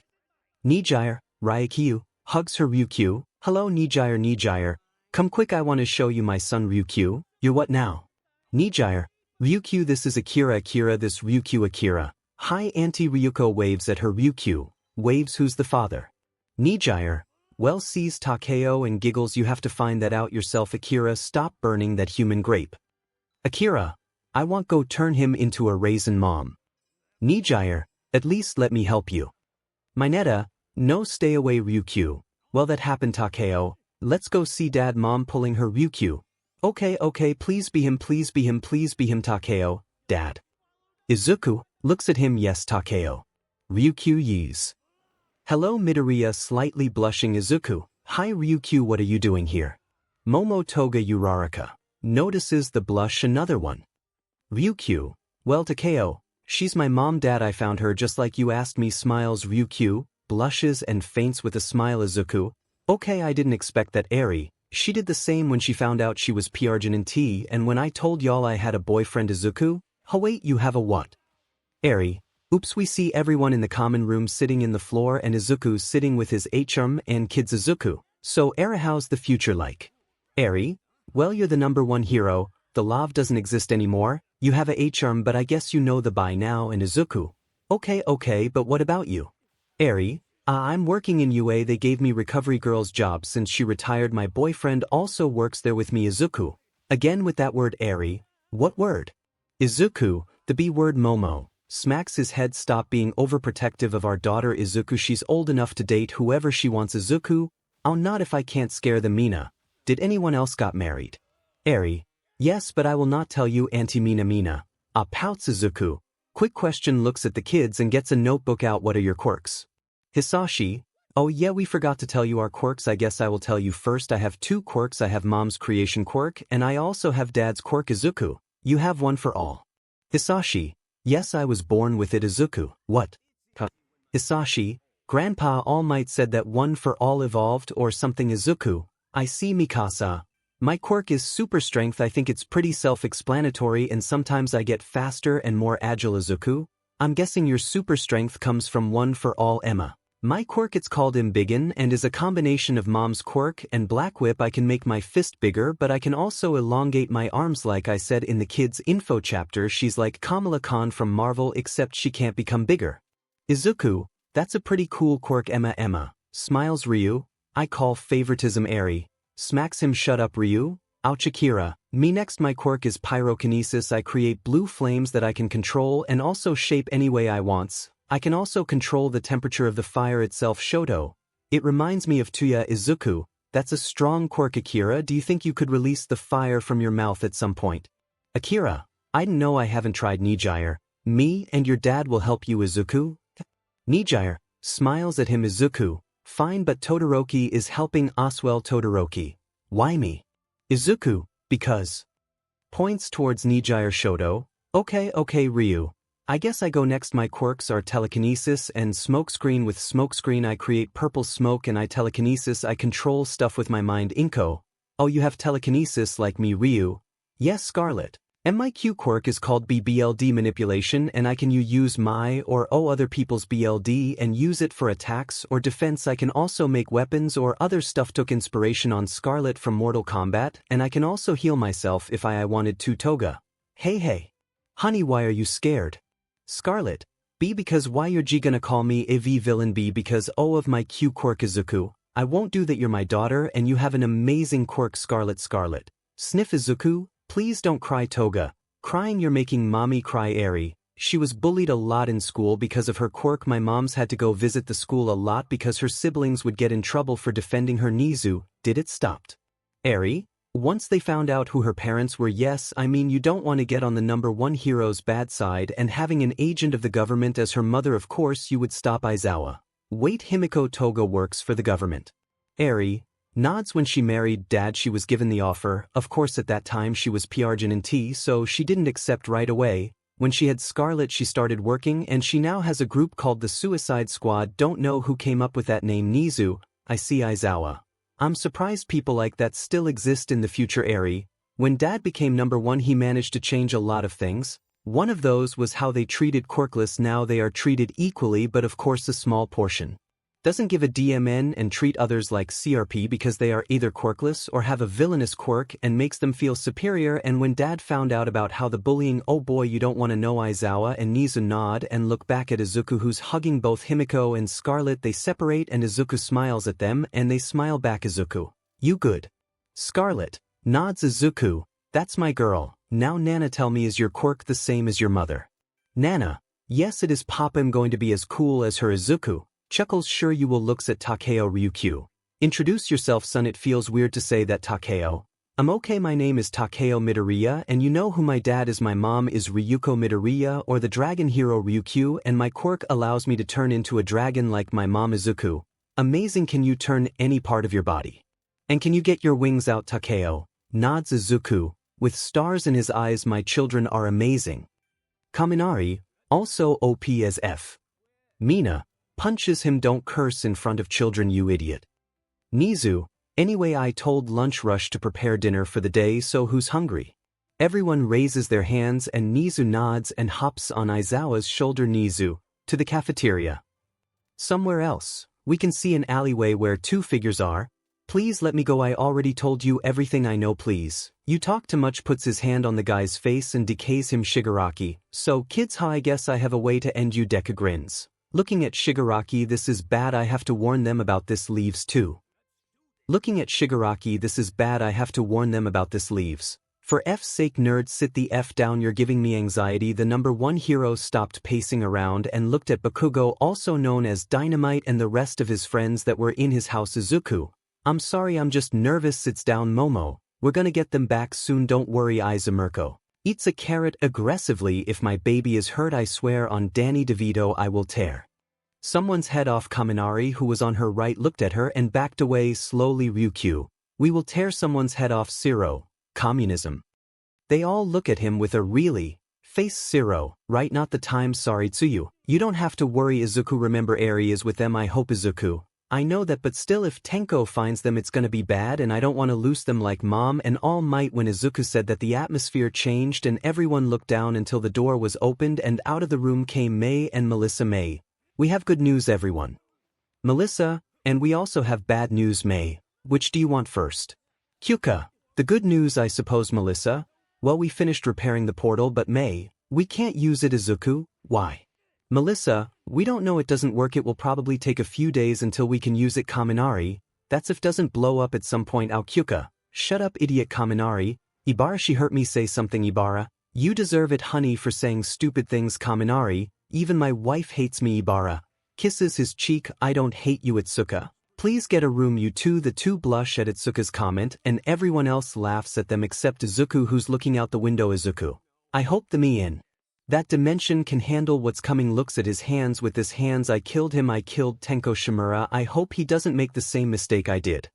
Nijire, Ryukyu, hugs her. Ryukyu, hello Nijire, come quick I want to show you my son. Ryukyu, you're what now? Nijire, Ryukyu, this is Akira. This Ryukyu. Akira, hi auntie. Ryuko waves at her. Ryukyu, Waves who's the father? 𝗔𝗂𝘁𝗓. Well sees Takeo and giggles you have to find that out yourself Akira stop burning that human grape. Akira, I want go turn him into a raisin mom. 𝗔𝗂𝘁𝗓, at least let me help you. Mineta, no stay away Ryukyu. Well that happened Takeo, let's go see dad mom pulling her Ryukyu. Okay please be him Takeo, dad. Izuku, looks at him yes Takeo. Ryukyu yees. Hello Midoriya slightly blushing Izuku, hi Ryukyu what are you doing here? Momotoga Uraraka, notices the blush another one. Ryukyu, well Takeo, she's my mom dad I found her just like you asked me smiles Ryukyu, blushes and faints with a smile Izuku, okay I didn't expect that Eri, she did the same when she found out she was 𝗵𝗃𝗏 and when I told y'all I had a boyfriend Izuku, oh wait you have a what? Eri, oops we see everyone in the common room sitting in the floor and Izuku sitting with his 𝐒𝐻𝗵𝗵 and kids Izuku, so Eri how's the future like? Eri, well you're the #1 hero, the love doesn't exist anymore, you have a 𝗕𝗵𝗵 but I guess you know the by now and Izuku, okay but what about you? Eri, I'm working in UA they gave me recovery girl's job since she retired my boyfriend also works there with me Izuku, again with that word Eri, what word? Izuku, the B word Momo, smacks his head stop being overprotective of our daughter Izuku she's old enough to date whoever she wants Izuku, I'll not if I can't scare the Mina, did anyone else got married? Eri, yes but I will not tell you Auntie Mina, pouts Izuku, quick question looks at the kids and gets a notebook out what are your quirks? Hisashi, oh yeah we forgot to tell you our quirks I guess I will tell you first I have 2 quirks I have mom's creation quirk and I also have dad's quirk Izuku, you have one for all. Hisashi, yes I was born with it Izuku, what? Hisashi, Grandpa All Might said that one for all evolved or something Izuku, I see Mikasa. My quirk is super strength I think it's pretty self-explanatory and sometimes I get faster and more agile Izuku, I'm guessing your super strength comes from one for all Emma. My quirk it's called impending and is a combination of mom's quirk and black whip I can make my fist bigger but I can also elongate my arms like I said in the kids info chapter she's like Kamala Khan from Marvel except she can't become bigger. Izuku, that's a pretty cool quirk Emma, smiles Ryu, I call favoritism Eri, smacks him shut up Ryu, ouch Akira, me next my quirk is pyrokinesis I create blue flames that I can control and also shape any way I wants. I can also control the temperature of the fire itself Shoto. It reminds me of Tuya Izuku, that's a strong quirk Akira do you think you could release the fire from your mouth at some point? Akira, I know I haven't tried 𝗔𝗂𝘁𝗓, me and your dad will help you Izuku? 𝗔𝗂𝘁𝗓, smiles at him Izuku, fine but Todoroki is helping Oswell Todoroki, why me? Izuku, because. Points towards 𝗔𝗂𝘁𝗓 Shoto, okay Ryu. I guess I go next my quirks are telekinesis and smokescreen with smokescreen I create purple smoke and I telekinesis I control stuff with my mind Inko, oh you have telekinesis like me Ryu, yes Scarlet, and my Q quirk is called BLD manipulation and I can use my or other people's BLD and use it for attacks or defense I can also make weapons or other stuff took inspiration on Scarlet from Mortal Kombat and I can also heal myself if I wanted to Toga. Hey, honey why are you scared? Scarlet, B because why you're gonna call me a villain B because of my Q quirk Izuku, I won't do that you're my daughter and you have an amazing quirk Scarlet, sniff Izuku, please don't cry Toga, crying you're making mommy cry Eri, she was bullied a lot in school because of her quirk my mom's had to go visit the school a lot because her siblings would get in trouble for defending her Nizu, did it stopped. Eri, once they found out who her parents were yes I mean you don't want to get on the #1 hero's bad side and having an agent of the government as her mother of course you would stop Aizawa. Wait Himiko Toga works for the government. Eri, nods when she married dad she was given the offer, of course at that time she was 𝗵𝗃𝗏 so she didn't accept right away, when she had Scarlet she started working and she now has a group called the Suicide Squad don't know who came up with that name Nizu, I see Aizawa. I'm surprised people like that still exist in the future Eri. When dad became #1 he managed to change a lot of things. One of those was how they treated quirkless now they are treated equally but of course a small portion. Doesn't give a DMN and treat others like CRP because they are either quirkless or have a villainous quirk and makes them feel superior. And when Dad found out about how the bullying, oh boy, you don't want to know. Aizawa and Nizu nod and look back at Izuku, who's hugging both Himiko and Scarlet. They separate and Izuku smiles at them and they smile back. Izuku, you good? Scarlet nods. Izuku, that's my girl. Now Nana, tell me, is your quirk the same as your mother? Nana, yes it is Papa. I'm going to be as cool as her. Izuku chuckles, sure you will. Looks at Takeo. Ryukyu, introduce yourself son. It feels weird to say that. Takeo, I'm okay, my name is Takeo Midoriya and you know who my dad is. My mom is Ryuko Midoriya, or the dragon hero Ryukyu, and my quirk allows me to turn into a dragon like my mom. Izuku, amazing, can you turn any part of your body? And can you get your wings out? Takeo nods. Izuku, with stars in his eyes, my children are amazing. Kaminari, also OP as F. Mina punches him, don't curse in front of children, you idiot. Nizu, anyway, I told Lunch Rush to prepare dinner for the day, so who's hungry? Everyone raises their hands and Nizu nods and hops on Aizawa's shoulder. Nizu, to the cafeteria. Somewhere else, we can see an alleyway where two figures are. Please let me go, I already told you everything I know, please. You talk too much. Puts his hand on the guy's face and decays him. Shigaraki, so kids, I guess I have a way to end you. Deku grins. Looking at Shigaraki, this is bad, I have to warn them about this. Leaves too. Looking at Shigaraki, this is bad, I have to warn them about this. Leaves. For F's sake, nerd, sit the F down, you're giving me anxiety. The number one hero stopped pacing around and looked at Bakugo, also known as Dynamite, and the rest of his friends that were in his house. Izuku, I'm sorry, I'm just nervous. Sits down. Momo, we're gonna get them back soon, don't worry. Mirko eats a carrot aggressively. If my baby is hurt, I swear on Danny DeVito I will tear someone's head off. Kaminari, who was on her right, looked at her and backed away slowly. Ryukyu, we will tear someone's head off. Zero, communism. They all look at him with a really face. Zero, right, not the time, sorry. Tsuyu, you don't have to worry. Izuku, remember Eri is with them. I hope. Izuku, I know that, but still, if Tenko finds them it's gonna be bad and I don't want to lose them like Mom and All Might. When Izuku said that, the atmosphere changed and everyone looked down until the door was opened and out of the room came May and Melissa. May, we have good news, everyone. Melissa, and we also have bad news. May, which do you want first? Kyuka, the good news, I suppose. Melissa, well, we finished repairing the portal, but May, we can't use it. Izuku, why? Melissa, we don't know, it doesn't work, it will probably take a few days until we can use it. Kaminari, that's if doesn't blow up at some point. Kyuka, shut up, idiot. Kaminari, Ibara, she hurt me. Say something. Ibara, you deserve it, honey, for saying stupid things. Kaminari, even my wife hates me. Ibara kisses his cheek, I don't hate you. Itsuka, please get a room. You two. The two blush at Itsuka's comment and everyone else laughs at them except Izuku, who's looking out the window. Izuku, I hope the me in that dimension can handle what's coming. Looks at his hands. With his hands, I killed him, I killed Tenko Shimura. I hope he doesn't make the same mistake I did.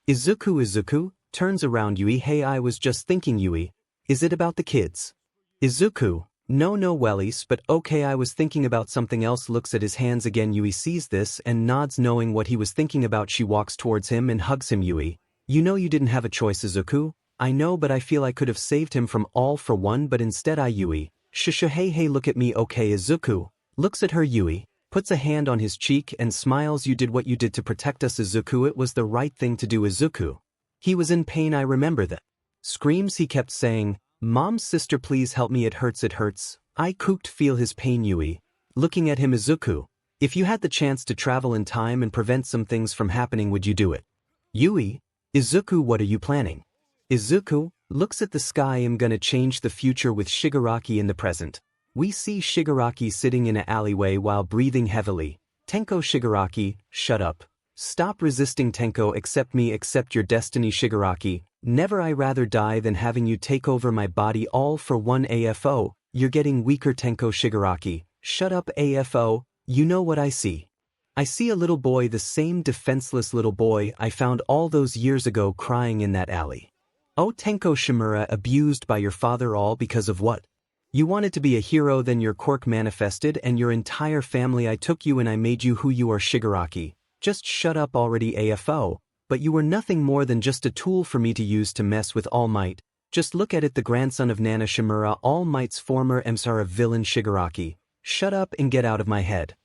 Izuku turns around. Yui, hey, I was just thinking. Yui, is it about the kids? Izuku, no wellies, but okay, I was thinking about something else. Looks at his hands again. Yui sees this and nods, knowing what he was thinking about. She walks towards him and hugs him. Yui, you know you didn't have a choice. Izuku, I know, but I feel I could have saved him from all for one, but instead I. Yui, shh, hey, look at me, okay? Izuku looks at her. Yui puts a hand on his cheek and smiles. You did what you did to protect us. Izuku, it was the right thing to do. Izuku, he was in pain, I remember that. Screams, he kept saying, Mom's sister, please help me, it hurts, it hurts. I cooked, feel his pain. Yui looking at him. Izuku, if you had the chance to travel in time and prevent some things from happening, would you do it? Yui, Izuku, what are you planning? Izuku looks at the sky. I'm gonna change the future with Shigaraki in the present. We see Shigaraki sitting in an alleyway while breathing heavily. Tenko, Shigaraki, shut up. Stop resisting. Tenko, accept me, accept your destiny. Shigaraki, never, I rather die than having you take over my body. All for one. AFO, you're getting weaker. Tenko, Shigaraki, shut up. AFO, you know what I see? I see a little boy, the same defenseless little boy I found all those years ago crying in that alley. Oh, Tenko Shimura, abused by your father, all because of what? You wanted to be a hero, then your quirk manifested and your entire family. I took you and I made you who you are. Shigaraki, just shut up already. AFO, but you were nothing more than just a tool for me to use to mess with All Might. Just look at it, the grandson of Nana Shimura, All Might's former emissary villain. Shigaraki, shut up and get out of my head.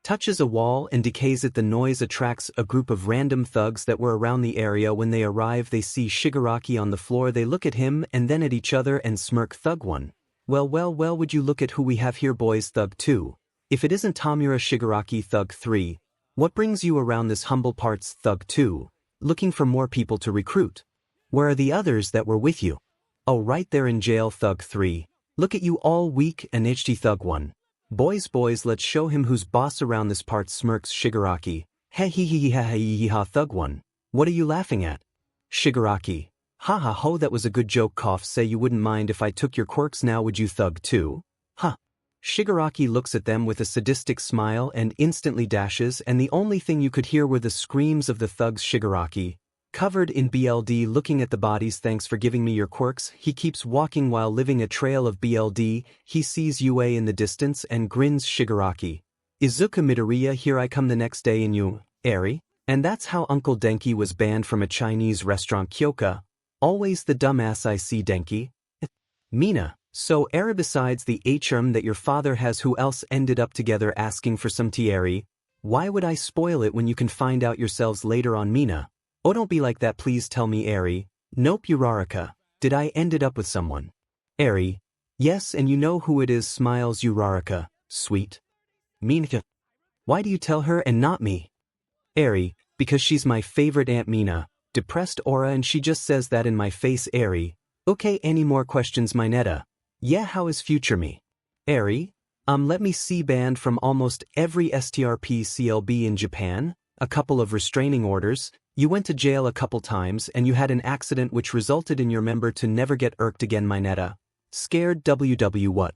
touches a wall and decays it. The noise attracts a group of random thugs that were around the area. When they arrive, they see Shigaraki on the floor. They look at him and then at each other and smirk. Thug 1. Well, would you look at who we have here, boys. Thug 2. If it isn't Tamura Shigaraki. Thug 3. What brings you around this humble parts? Thug 2. Looking for more people to recruit. Where are the others that were with you? Oh, right there in jail. Thug 3. Look at you all weak and itchy. Thug 1. Boys, let's show him who's boss around this part. Smirks Shigaraki. Ha. Thug 1. What are you laughing at? Shigaraki. Ha ho, that was a good joke. Cough. Say you wouldn't mind if I took your quirks now, would you? Thug 2. Huh. Shigaraki looks at them with a sadistic smile and instantly dashes, and the only thing you could hear were the screams of the thugs. Shigaraki, covered in BLD, looking at the bodies. Thanks for giving me your quirks. He keeps walking while leaving a trail of BLD. He sees Yue in the distance and grins. Shigaraki. Izuku Midoriya, here I come the next day in you, Eri. And that's how Uncle Denki was banned from a Chinese restaurant. Kyoka. Always the dumbass I see. Denki. Mina. So Eri, besides the 𝗕𝗏 that your father has, who else ended up together asking for some tea? Eri. Why would I spoil it when you can find out yourselves later on? Mina. Oh, don't be like that, please tell me. Eri. Nope. Uraraka. Did I ended up with someone? Eri. Yes, and you know who it is. Smiles Uraraka. Sweet. Mina. Why do you tell her and not me? Eri. Because she's my favorite Aunt Mina. Depressed aura, and she just says that in my face. Eri. Okay, any more questions? Mineta. Yeah, how is future me? Eri. Let me see. Banned from almost every STRP/CLB in Japan, a couple of restraining orders, you went to jail a couple times, and you had an accident which resulted in your member to never get irked again. Mineta. Scared. WW what?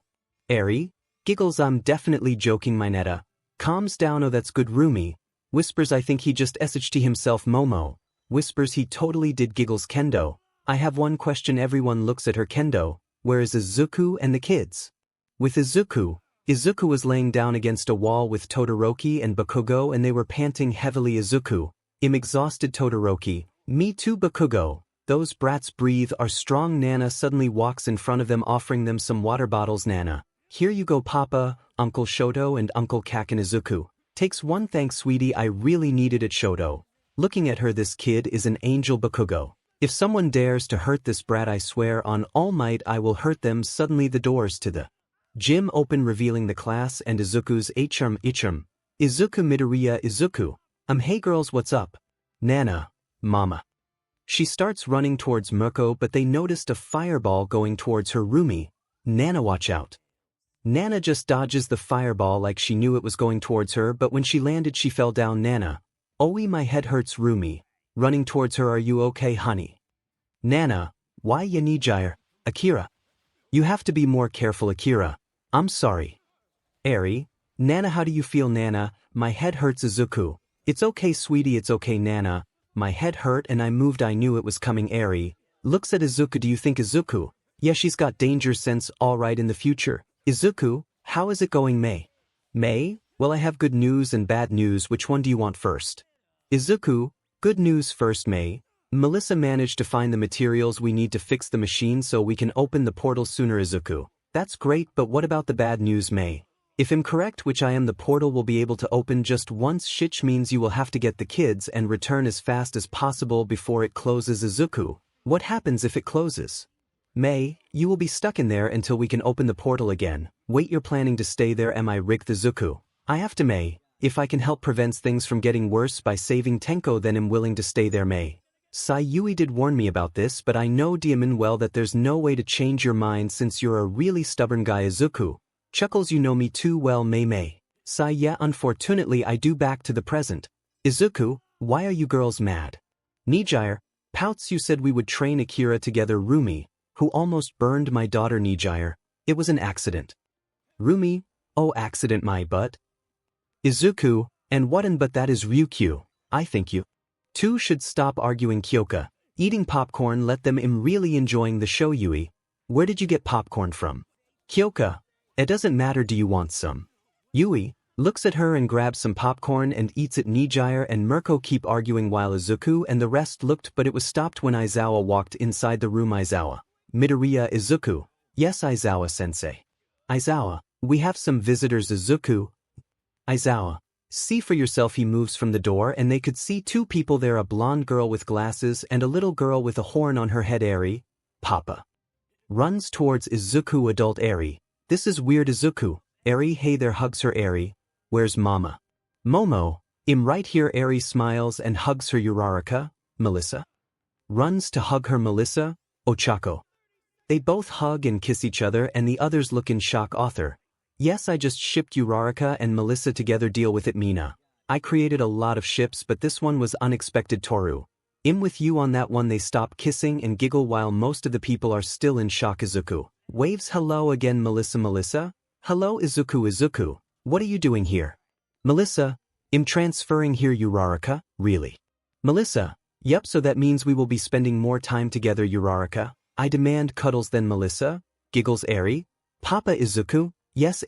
Eri. Giggles. I'm definitely joking. Mineta. Calms down. Oh, that's good. Rumi. Whispers. I think he just SHT himself. Momo. Whispers. He totally did. Giggles. Kendo. I have one question. Everyone looks at her. Kendo. Where is Izuku and the kids? With Izuku. Izuku was laying down against a wall with Todoroki and Bakugo, and they were panting heavily. Izuku. Exhausted. Todoroki. Me too. Bakugo. Those brats breathe are strong. Nana suddenly walks in front of them, offering them some water bottles. Nana. Here you go, Papa. Uncle Shoto and Uncle Kaken. Izuku. Takes one. Thanks, sweetie, I really needed it. Shoto. Looking at her. This kid is an angel. Bakugo. If someone dares to hurt this brat, I swear on All Might I will hurt them. Suddenly the doors to the gym open, revealing the class and Izuku's 𝗕𝗏. Izuku Midoriya. Izuku. Hey girls, what's up? Nana. Mama. She starts running towards Mirko, but they noticed a fireball going towards her. Rumi. Nana, watch out. Nana just dodges the fireball like she knew it was going towards her, but when she landed she fell down. Nana. Oi, my head hurts. Rumi. Running towards her. Are you okay, honey? Nana. Why ya need gyre? Akira. You have to be more careful. Akira. I'm sorry. Eri. Nana, how do you feel? Nana. My head hurts. Izuku. It's okay, sweetie, it's okay. Nana. My head hurt and I moved. I knew it was coming. Eri. Looks at Izuku. Do you think Izuku? Yeah, she's got danger sense. Alright, in the future. Izuku, how is it going? May? Well, I have good news and bad news. Which one do you want first? Izuku. Good news first. May. Melissa managed to find the materials we need to fix the machine so we can open the portal sooner. Izuku. That's great, but what about the bad news? May. If I'm correct, which I am, the portal will be able to open just once, which means you will have to get the kids and return as fast as possible before it closes. Izuku. What happens if it closes? May. You will be stuck in there until we can open the portal again. Wait, you're planning to stay there? Am I rigged? Izuku. I have to. May. If I can help prevent things from getting worse by saving Tenko, then I'm willing to stay there. May. Sayui did warn me about this, but I know Diamond well that there's no way to change your mind since you're a really stubborn guy. Izuku. Chuckles. You know me too well. May. Sai. Yeah, unfortunately I do. Back to the present. Izuku. Why are you girls mad? Nijire. Pouts. You said we would train Akira together. Rumi. Who almost burned my daughter. Nijire. It was an accident. Rumi. Oh, accident my butt. Izuku. And what? And but that is Ryukyu. I think you two should stop arguing. Kyoka. Eating popcorn. Let them. I'm really enjoying the show. Yui. Where did you get popcorn from? Kyoka. It doesn't matter. Do you want some? Yui looks at her and grabs some popcorn and eats it. Nijire and Mirko keep arguing while Izuku and the rest looked, but it was stopped when Aizawa walked inside the room. Aizawa. Midoriya. Izuku. Yes, Aizawa sensei. Aizawa. We have some visitors. Izuku. Aizawa. See for yourself. He moves from the door and they could see two people there, a blonde girl with glasses and a little girl with a horn on her head. Papa runs towards Izuku. Adult this is weird. Izuku, hey there, hugs her. Where's mama? Momo, right here. Smiles and hugs her. Uraraka, Melissa runs to hug her. Melissa, Ochako. They both hug and kiss each other and the others look in shock. Author: yes, I just shipped Uraraka and Melissa together. Deal with it. Mina: I created a lot of ships but this one was unexpected. Toru: I'm with you on that one. They stop kissing and giggle while most of the people are still in shock. Izuku waves hello again. Melissa: hello. Izuku: what are you doing here? Melissa: I'm transferring here. Uraraka: really? Melissa: yep, so that means we will be spending more time together. Uraraka: I demand cuddles then. Melissa giggles. Papa. Izuku: yes.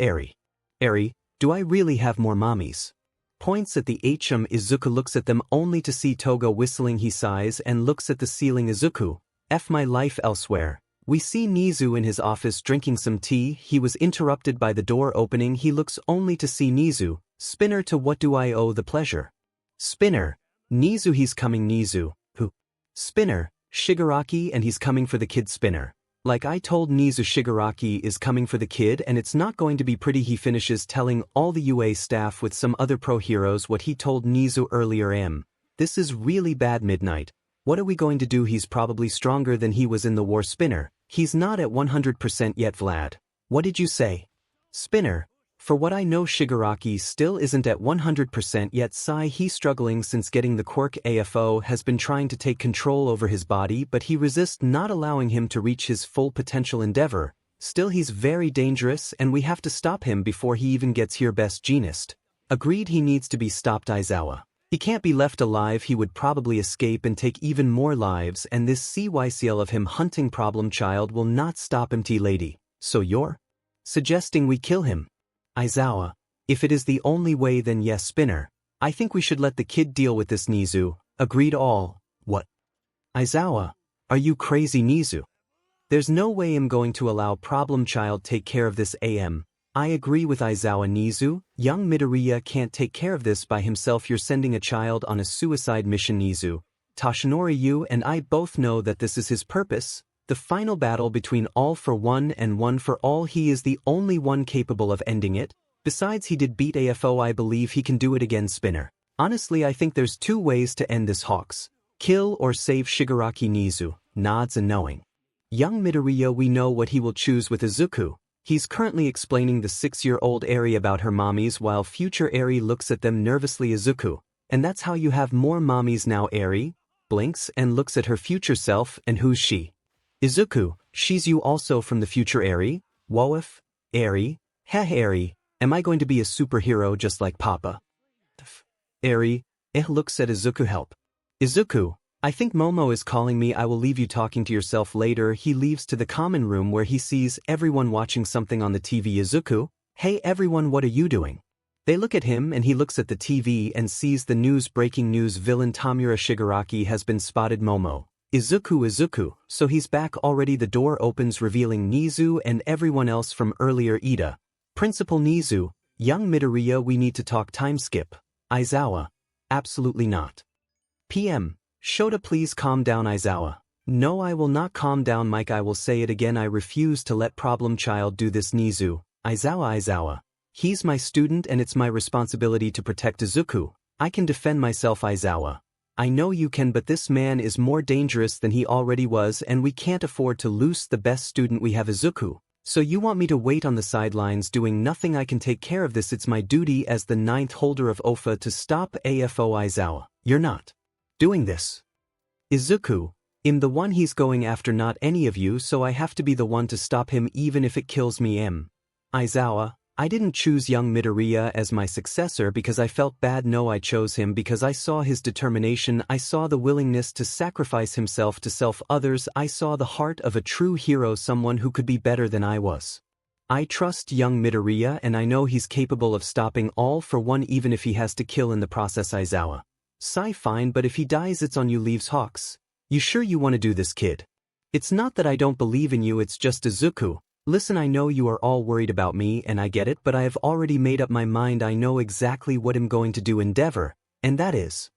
Do I really have more mommies? Points at the 𝐻𝗵𝗲. Izuku looks at them only to see Toga whistling. He sighs and looks at the ceiling. Izuku: F my life. Elsewhere, we see Nizu in his office drinking some tea. He was interrupted by the door opening. He looks only to see Nizu. Spinner: to what do I owe the pleasure? Spinner: Nizu. He's coming. Nizu: who? Spinner: Shigaraki, and he's coming for the kid. Spinner: like I told Nizu, Shigaraki is coming for the kid and it's not going to be pretty. He finishes telling all the UA staff with some other pro heroes what he told Nizu earlier. This is really bad. Midnight: what are we going to do? He's probably stronger than he was in the war. Spinner: he's not at 100% yet. Vlad: what did you say? Spinner: for what I know, Shigaraki still isn't at 100% yet. Sigh: he's struggling since getting the quirk. AFO has been trying to take control over his body but he resists, not allowing him to reach his full potential. Endeavor: still he's very dangerous and we have to stop him before he even gets here. Best Jeanist: agreed, he needs to be stopped. Aizawa: he can't be left alive. He would probably escape and take even more lives and this CYCL of him hunting problem child will not stop him. Lady: so you're suggesting we kill him? Aizawa: if it is the only way then yes. Spinner: I think we should let the kid deal with this. Nizu: agreed all. What? Aizawa: are you crazy? Nizu: there's no way I'm going to allow problem child take care of this. I agree with Aizawa. Nizu: young Midoriya can't take care of this by himself. You're sending a child on a suicide mission. Nizu: Toshinori, you and I both know that this is his purpose. The final battle between all for one and one for all. He is the only one capable of ending it. Besides, he did beat AFO. I believe he can do it again. Spinner: honestly, I think there's two ways to end this. Hawks: kill or save Shigaraki. Nizu nods and knowing young Midoriya, we know what he will choose with Izuku. He's currently explaining the 6-year-old Eri about her mommies while future Eri looks at them nervously. Izuku: and that's how you have more mommies now? Eri blinks and looks at her future self. And who's she? Izuku: she's you also from the future. Eri: WhatIf? Eri: heh. Eri: am I going to be a superhero just like Papa? Eri looks at Izuku. Help. Izuku: I think Momo is calling me. I will leave you talking to yourself later. He leaves to the common room where he sees everyone watching something on the TV. Izuku: hey everyone, what are you doing? They look at him and he looks at the TV and sees the news. Breaking news: villain Tamura Shigaraki has been spotted. Momo: Izuku: so he's back already. The door opens revealing Nizu and everyone else from earlier. Ida: Principal Nizu: young Midoriya, we need to talk. Time skip. Aizawa: absolutely not. PM: Shota, please calm down. Aizawa: no, I will not calm down. Mike, I will say it again, I refuse to let problem child do this. Nizu: Aizawa: he's my student and it's my responsibility to protect Izuku. I can defend myself. Aizawa: I know you can, but this man is more dangerous than he already was and we can't afford to lose the best student we have. Izuku: so you want me to wait on the sidelines doing nothing? I can take care of this. It's my duty as the 9th holder of OFA to stop AFO. Aizawa: you're not doing this. Izuku: I'm the one he's going after, not any of you, so I have to be the one to stop him even if it kills me. Aizawa: I didn't choose young Midoriya as my successor because I felt bad. No, I chose him because I saw his determination. I saw the willingness to sacrifice himself to self others. I saw the heart of a true hero, someone who could be better than I was. I trust young Midoriya and I know he's capable of stopping all for one even if he has to kill in the process. Aizawa: sigh, fine, but if he dies it's on you. Leaves Hawks: you sure you want to do this, kid? It's not that I don't believe in you, it's just Izuku. Listen, I know you are all worried about me and I get it, but I have already made up my mind. I know exactly what I'm going to do endeavor, and that is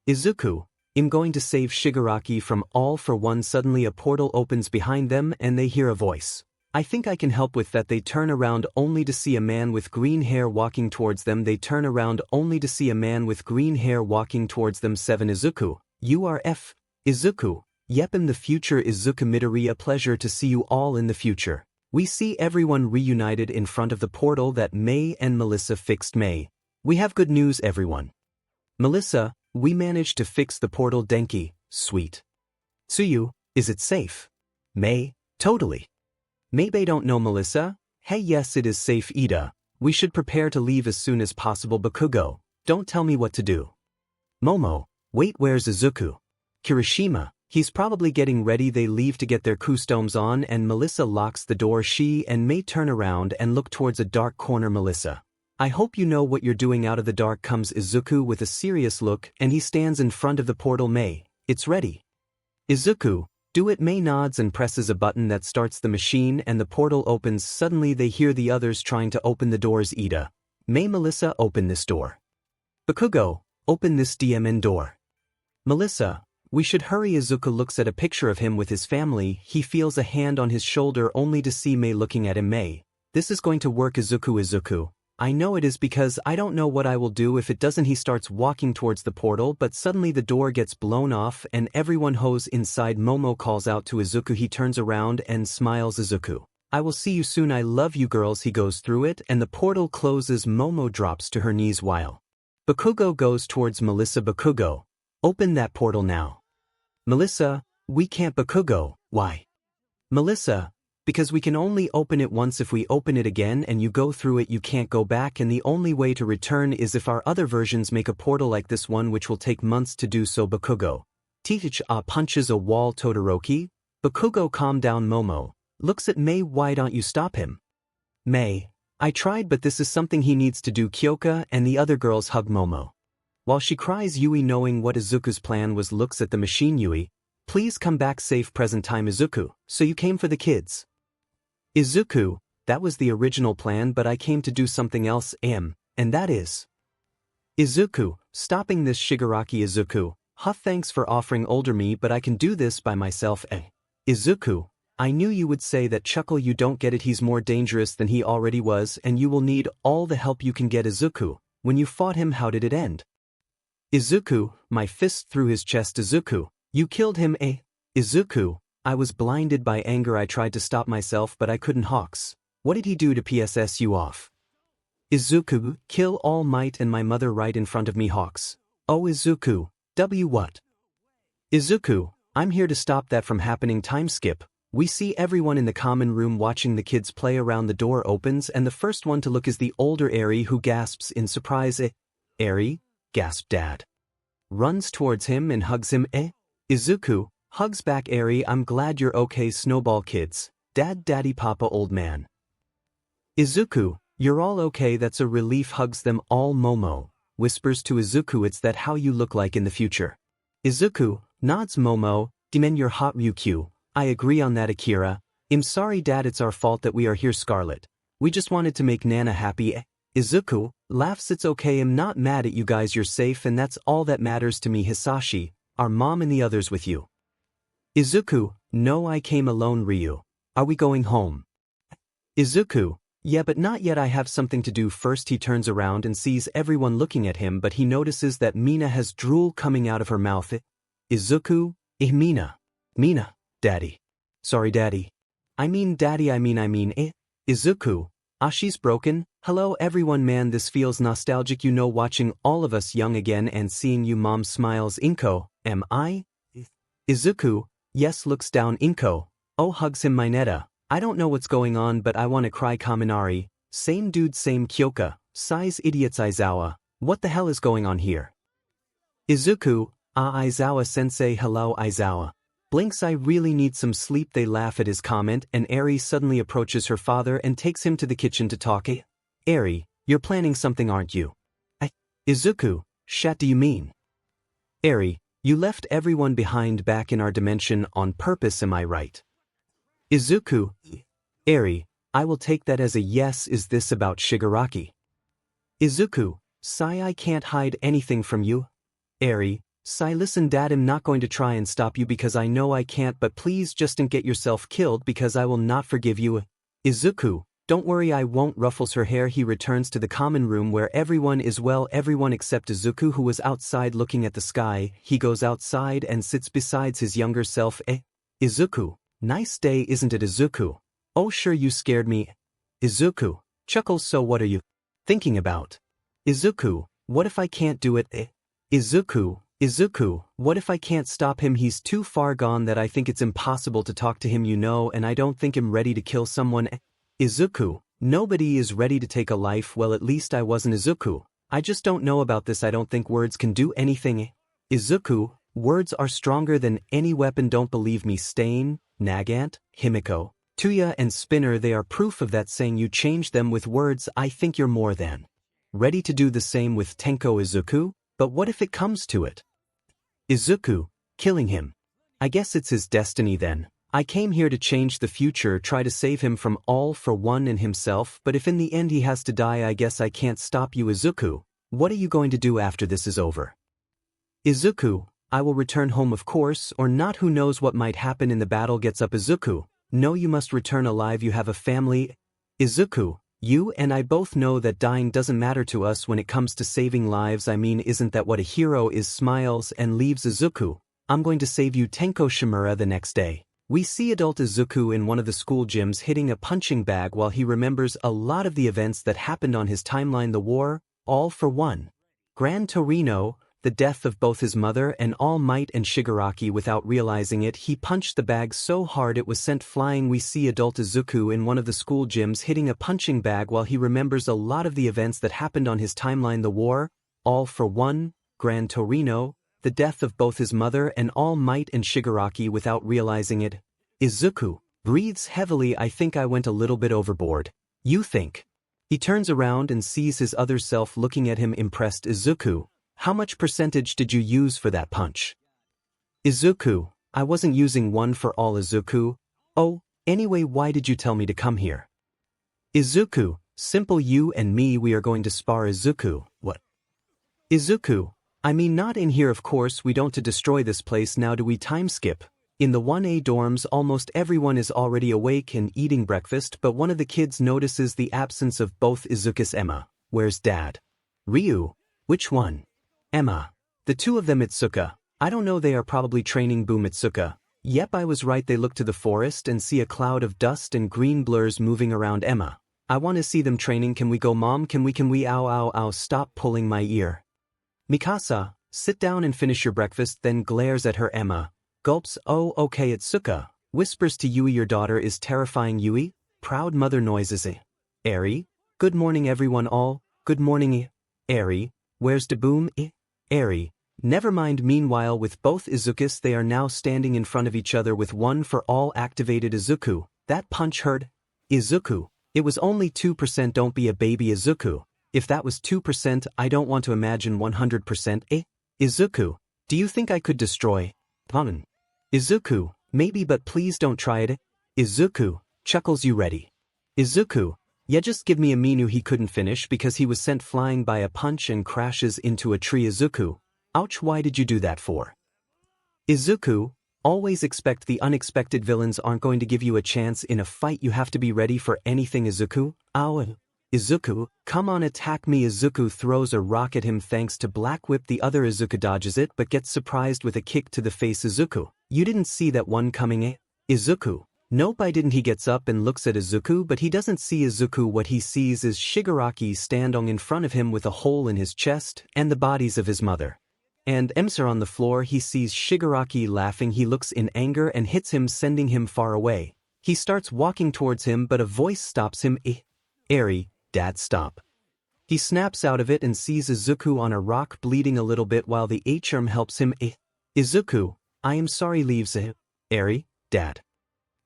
Izuku. I'm going to save Shigaraki from all for one. Suddenly a portal opens behind them and they hear a voice. I think I can help with that. They turn around only to see a man with green hair walking towards them. They turn around only to see a man with green hair walking towards them. 7 Izuku, you are F. Izuku. Yep, in the future. Izuku Midori, a pleasure to see you all in the future. We see everyone reunited in front of the portal that May and Melissa fixed. May, we have good news everyone. Melissa, we managed to fix the portal. Denki, sweet. Tsuyu, is it safe? May, totally. Maybe don't know. Melissa, hey, yes it is safe. Ida, we should prepare to leave as soon as possible. Bakugo, don't tell me what to do. Momo, wait, where's Izuku? Kirishima, he's probably getting ready. They leave to get their costumes on and Melissa locks the door. She and May turn around and look towards a dark corner. Melissa, I hope you know what you're doing. Out of the dark comes Izuku with a serious look and he stands in front of the portal. May, it's ready. Izuku, do it. May nods and presses a button that starts the machine and the portal opens. Suddenly they hear the others trying to open the doors. Ida, May, Melissa, open this door. Bakugo, open this DMN door. Melissa, we should hurry. Izuku looks at a picture of him with his family. He feels a hand on his shoulder only to see May looking at him. May, this is going to work. Izuku, I know it is because I don't know what I will do if it doesn't. He starts walking towards the portal but suddenly the door gets blown off and everyone hoes inside. Momo calls out to Izuku. He turns around and smiles. Izuku, I will see you soon. I love you girls. He goes through it and the portal closes. Momo drops to her knees while Bakugo goes towards Melissa. Bakugo, open that portal now. Melissa, we can't. Bakugo, why? Melissa, because we can only open it once. If we open it again and you go through it you can't go back and the only way to return is if our other versions make a portal like this one, which will take months to do so. Bakugo, 𝗕𝗏𝗂 punches a wall. Todoroki, Bakugo, calm down. Momo looks at May. Why don't you stop him? May, I tried but this is something he needs to do. Kyoka and the other girls hug Momo. While she cries, Yui, knowing what Izuku's plan was, looks at the machine. Yui, please come back safe. Present time. Izuku, so you came for the kids? Izuku, that was the original plan but I came to do something else. And that is Izuku, stopping this Shigaraki. Izuku, thanks for offering older me but I can do this by myself. Izuku, I knew you would say that. Chuckle, you don't get it. He's more dangerous than he already was and you will need all the help you can get. Izuku, when you fought him how did it end? Izuku, my fist through his chest. Izuku, you killed him. Izuku, I was blinded by anger. I tried to stop myself but I couldn't. Hawks, what did he do to piss you off? Izuku, kill All Might and my mother right in front of me. Hawks, oh Izuku, what? Izuku, I'm here to stop that from happening. Time skip. We see everyone in the common room watching the kids play around. The door opens and the first one to look is the older Eri, who gasps in surprise. Eri, gasped Dad. Runs towards him and hugs him. Izuku hugs back. Eri, I'm glad you're okay. Snowball kids, Dad, Daddy, Papa, old man. Izuku, you're all okay, that's a relief. Hugs them all. Momo whispers to Izuku, it's that how you look like in the future. Izuku nods. Momo, Demon, you're hot. Ryukyu, I agree on that. Akira, I'm sorry Dad, it's our fault that we are here. Scarlet, we just wanted to make Nana happy. Izuku laughs, it's okay, I'm not mad at you guys, you're safe and that's all that matters to me. Hisashi, our mom and the others with you? Izuku, no, I came alone. Ryu, are we going home? Izuku, yeah but not yet, I have something to do first. He turns around and sees everyone looking at him but he notices that Mina has drool coming out of her mouth. Izuku, Mina, Daddy. Sorry Daddy. I mean Daddy, I mean. Izuku, she's broken. Hello everyone, man, this feels nostalgic, you know, watching all of us young again and seeing you. Mom smiles. Inko, am I? Izuku, yes, looks down. Inko, oh, hugs him. Mineta, I don't know what's going on but I want to cry. Kaminari, same dude, same. Kyoka, sighs. Idiots. Aizawa, what the hell is going on here? Izuku, Aizawa sensei. Hello Aizawa. Blinks, I really need some sleep. They laugh at his comment and Eri suddenly approaches her father and takes him to the kitchen to talk. Eri, you're planning something, aren't you? Izuku, shat, do you mean? Eri, you left everyone behind back in our dimension on purpose, am I right? Izuku, Eri, I will take that as a yes. Is this about Shigaraki? Izuku, Sai, I can't hide anything from you. Eri, Sai, listen dad, I'm not going to try and stop you because I know I can't, but please just don't get yourself killed because I will not forgive you. Izuku, don't worry, I won't. Ruffles her hair. He returns to the common room where everyone is well, everyone except Izuku, who was outside looking at the sky. He goes outside and sits beside his younger self. Izuku, nice day, isn't it? Izuku, oh sure, you scared me. Izuku, chuckles, so what are you thinking about? Izuku, what if I can't do it? Izuku, what if I can't stop him? He's too far gone that I think it's impossible to talk to him, you know, and I don't think I'm ready to kill someone. Izuku, nobody is ready to take a life. Well, at least I wasn't. Izuku, I just don't know about this. I don't think words can do anything. Izuku, words are stronger than any weapon. Don't believe me? Stain, Nagant, Himiko, Tuya and Spinner, they are proof of that, saying you changed them with words. I think you're more than ready to do the same with Tenko. Izuku, but what if it comes to it? Izuku, killing him. I guess it's his destiny then. I came here to change the future, try to save him from all for one and himself, but if in the end he has to die, I guess I can't stop you. Izuku, what are you going to do after this is over? Izuku, I will return home, of course, or not. Who knows what might happen in the battle. Gets up. Izuku, no, you must return alive. You have a family. Izuku, you and I both know that dying doesn't matter to us when it comes to saving lives. I mean, isn't that what a hero is? Smiles and leaves. Izuku, I'm going to save you. Tenko Shimura. The next day, we see adult Izuku in one of the school gyms hitting a punching bag while he remembers a lot of the events that happened on his timeline. The war, All for One, Gran Torino, the death of both his mother and All Might and Shigaraki. Without realizing it, he punched the bag so hard it was sent flying. We see adult Izuku in one of the school gyms hitting a punching bag while he remembers a lot of the events that happened on his timeline. The war, All for One, Gran Torino, the death of both his mother and All Might and Shigaraki. Without realizing it, Izuku breathes heavily. I think I went a little bit overboard. You think? He turns around and sees his other self looking at him, impressed. Izuku, how much percentage did you use for that punch? Izuku, I wasn't using one for all. Izuku, oh, anyway, why did you tell me to come here? Izuku, simple, you and me, we are going to spar. Izuku, what? Izuku, I mean not in here, of course, we don't, to destroy this place. Now do we time skip? In the 1A dorms, almost everyone is already awake and eating breakfast, but one of the kids notices the absence of both. Izuku's Emma, where's dad? Ryu, which one? Emma, the two of them. Mitsuka, I don't know, they are probably training. Boo. Mitsuka, yep, I was right. They look to the forest and see a cloud of dust and green blurs moving around. Emma, I want to see them training. Can we go, mom? Can we? Ow, stop pulling my ear. Mikasa, sit down and finish your breakfast, then glares at her. Emma gulps. Oh, okay. Itsuka whispers to Yui, your daughter is terrifying. Yui, proud mother noises. Eri, good morning everyone. All, good morning. Eri, where's Daboom? Eri, never mind. Meanwhile, with both Izukis, they are now standing in front of each other with one for all activated. Izuku, that punch hurt. Izuku, it was only 2%. Don't be a baby. Izuku, if that was 2%, I don't want to imagine 100%. Izuku, do you think I could destroy Panan? Izuku, maybe, but please don't try it. Izuku chuckles. You ready? Izuku, yeah, just give me a Minu. He couldn't finish because he was sent flying by a punch and crashes into a tree. Izuku, ouch, why did you do that for? Izuku, always expect the unexpected. Villains aren't going to give you a chance in a fight. You have to be ready for anything. Izuku, ow. Izuku, come on, attack me. Izuku throws a rock at him. Thanks to Black Whip, the other Izuku dodges it but gets surprised with a kick to the face. Izuku, you didn't see that one coming, Izuku, nope, I didn't. He gets up and looks at Izuku, but he doesn't see Izuku. What he sees is Shigaraki standing in front of him with a hole in his chest and the bodies of his mother and Emser on the floor. He sees Shigaraki laughing. He looks in anger and hits him, sending him far away. He starts walking towards him, but a voice stops him. Eri, dad, stop. He snaps out of it and sees Izuku on a rock bleeding a little bit while the 𝐻𝐸𝐻𝐿 helps him. Izuku, I am sorry. Leaves Eri, dad.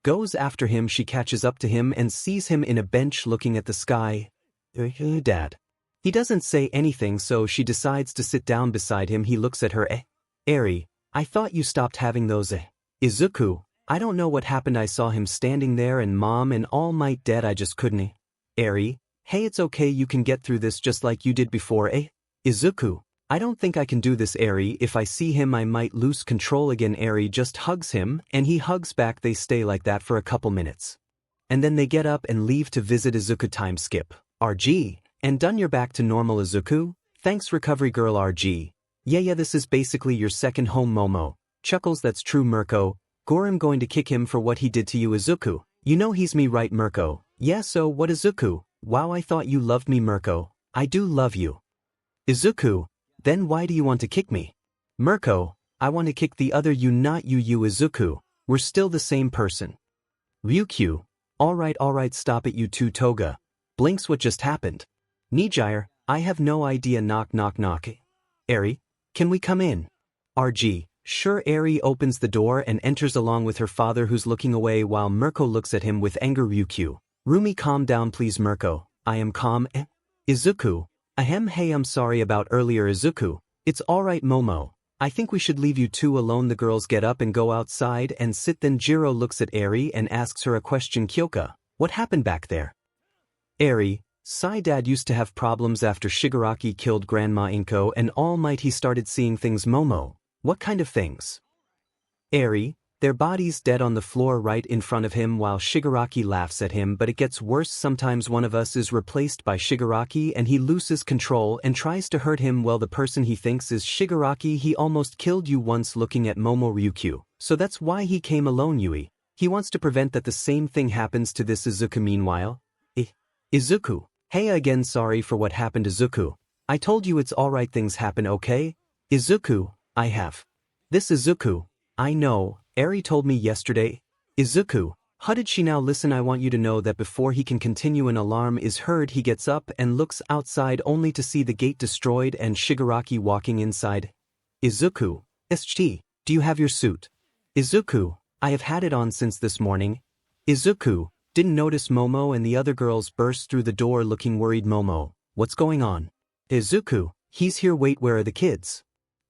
Goes after him. She catches up to him and sees him in a bench looking at the sky. Dad. He doesn't say anything, so she decides to sit down beside him. He looks at her. Eri, I thought you stopped having those. Izuku, I don't know what happened, I saw him standing there and Mom and All Might dead, I just couldn't. Eri, hey, it's okay, you can get through this just like you did before, eh? Izuku, I don't think I can do this, Eri, if I see him I might lose control again. Eri just hugs him, and he hugs back. They stay like that for a couple minutes. And then they get up and leave to visit Izuku. Time skip. RG, and done, you're back to normal, Izuku? Thanks, recovery girl. RG, yeah, this is basically your second home. Momo chuckles, that's true, Mirko. I'm going to kick him for what he did to you, Izuku. You know he's me, right, Mirko? Yeah, so what, Izuku? Wow, I thought you loved me, Mirko. I do love you. Izuku, then why do you want to kick me? Mirko, I want to kick the other you, not you, Izuku. We're still the same person. Ryukyu, alright, stop it, you two. Toga blinks, what just happened? Nijire, I have no idea. Knock. Eri, can we come in? RG, sure. Eri opens the door and enters along with her father, who's looking away while Mirko looks at him with anger. Ryukyu, Rumi, calm down please. Mirko, I am calm. Izuku, ahem, hey, I'm sorry about earlier. Izuku, it's alright, Momo. I think we should leave you two alone. The girls get up and go outside and sit. Then Jiro looks at Eri and asks her a question. Kyoka, what happened back there? Eri, Dad used to have problems after Shigaraki killed Grandma Inko and All Might. He started seeing things. Momo, what kind of things? Eri, their bodies dead on the floor right in front of him while Shigaraki laughs at him. But it gets worse. Sometimes one of us is replaced by Shigaraki and he loses control and tries to hurt him. Well, the person he thinks is Shigaraki. He almost killed you once. Looking at Momo. Ryukyu, so that's why he came alone. Yui, he wants to prevent that the same thing happens to this. Izuku, meanwhile, Izuku, hey again, sorry for what happened. Izuku, I told you it's alright, things happen, okay? Izuku, I have. This. Izuku, I know, Eri told me yesterday. Izuku, how did she? Now listen, I want you to know that before he can continue an alarm is heard. He gets up and looks outside only to see the gate destroyed and Shigaraki walking inside. Izuku, 𝗧𝗓, do you have your suit? Izuku, I have had it on since this morning. Izuku, didn't notice. Momo and the other girls burst through the door looking worried. Momo, what's going on? Izuku, he's here. Wait, where are the kids?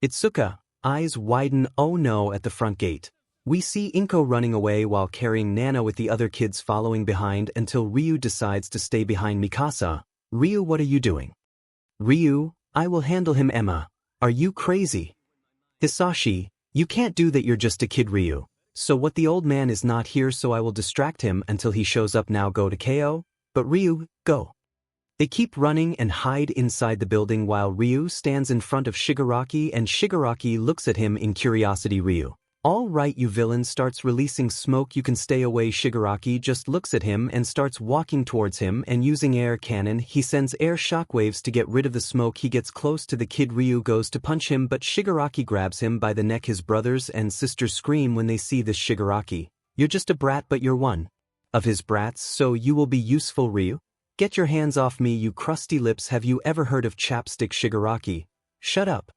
Itsuka, eyes widen, oh no. At the front gate, we see Inko running away while carrying Nana with the other kids following behind until Ryu decides to stay behind. Mikasa, Ryu, what are you doing? Ryu, I will handle him. Emma, are you crazy? Hisashi, you can't do that, you're just a kid. Ryu, so what? The old man is not here, so I will distract him until he shows up. Now go to KO. But Ryu, go. They keep running and hide inside the building while Ryu stands in front of Shigaraki and Shigaraki looks at him in curiosity. Ryu, all right, you villain, starts releasing smoke. You can stay away. Shigaraki just looks at him and starts walking towards him and using air cannon. He sends air shockwaves to get rid of the smoke. He gets close to the kid. Ryu goes to punch him, but Shigaraki grabs him by the neck. His brothers and sisters scream when they see this. Shigaraki, you're just a brat, but you're one of his brats, so you will be useful. Ryu, get your hands off me, you crusty lips. Have you ever heard of chapstick? Shigaraki, shut up.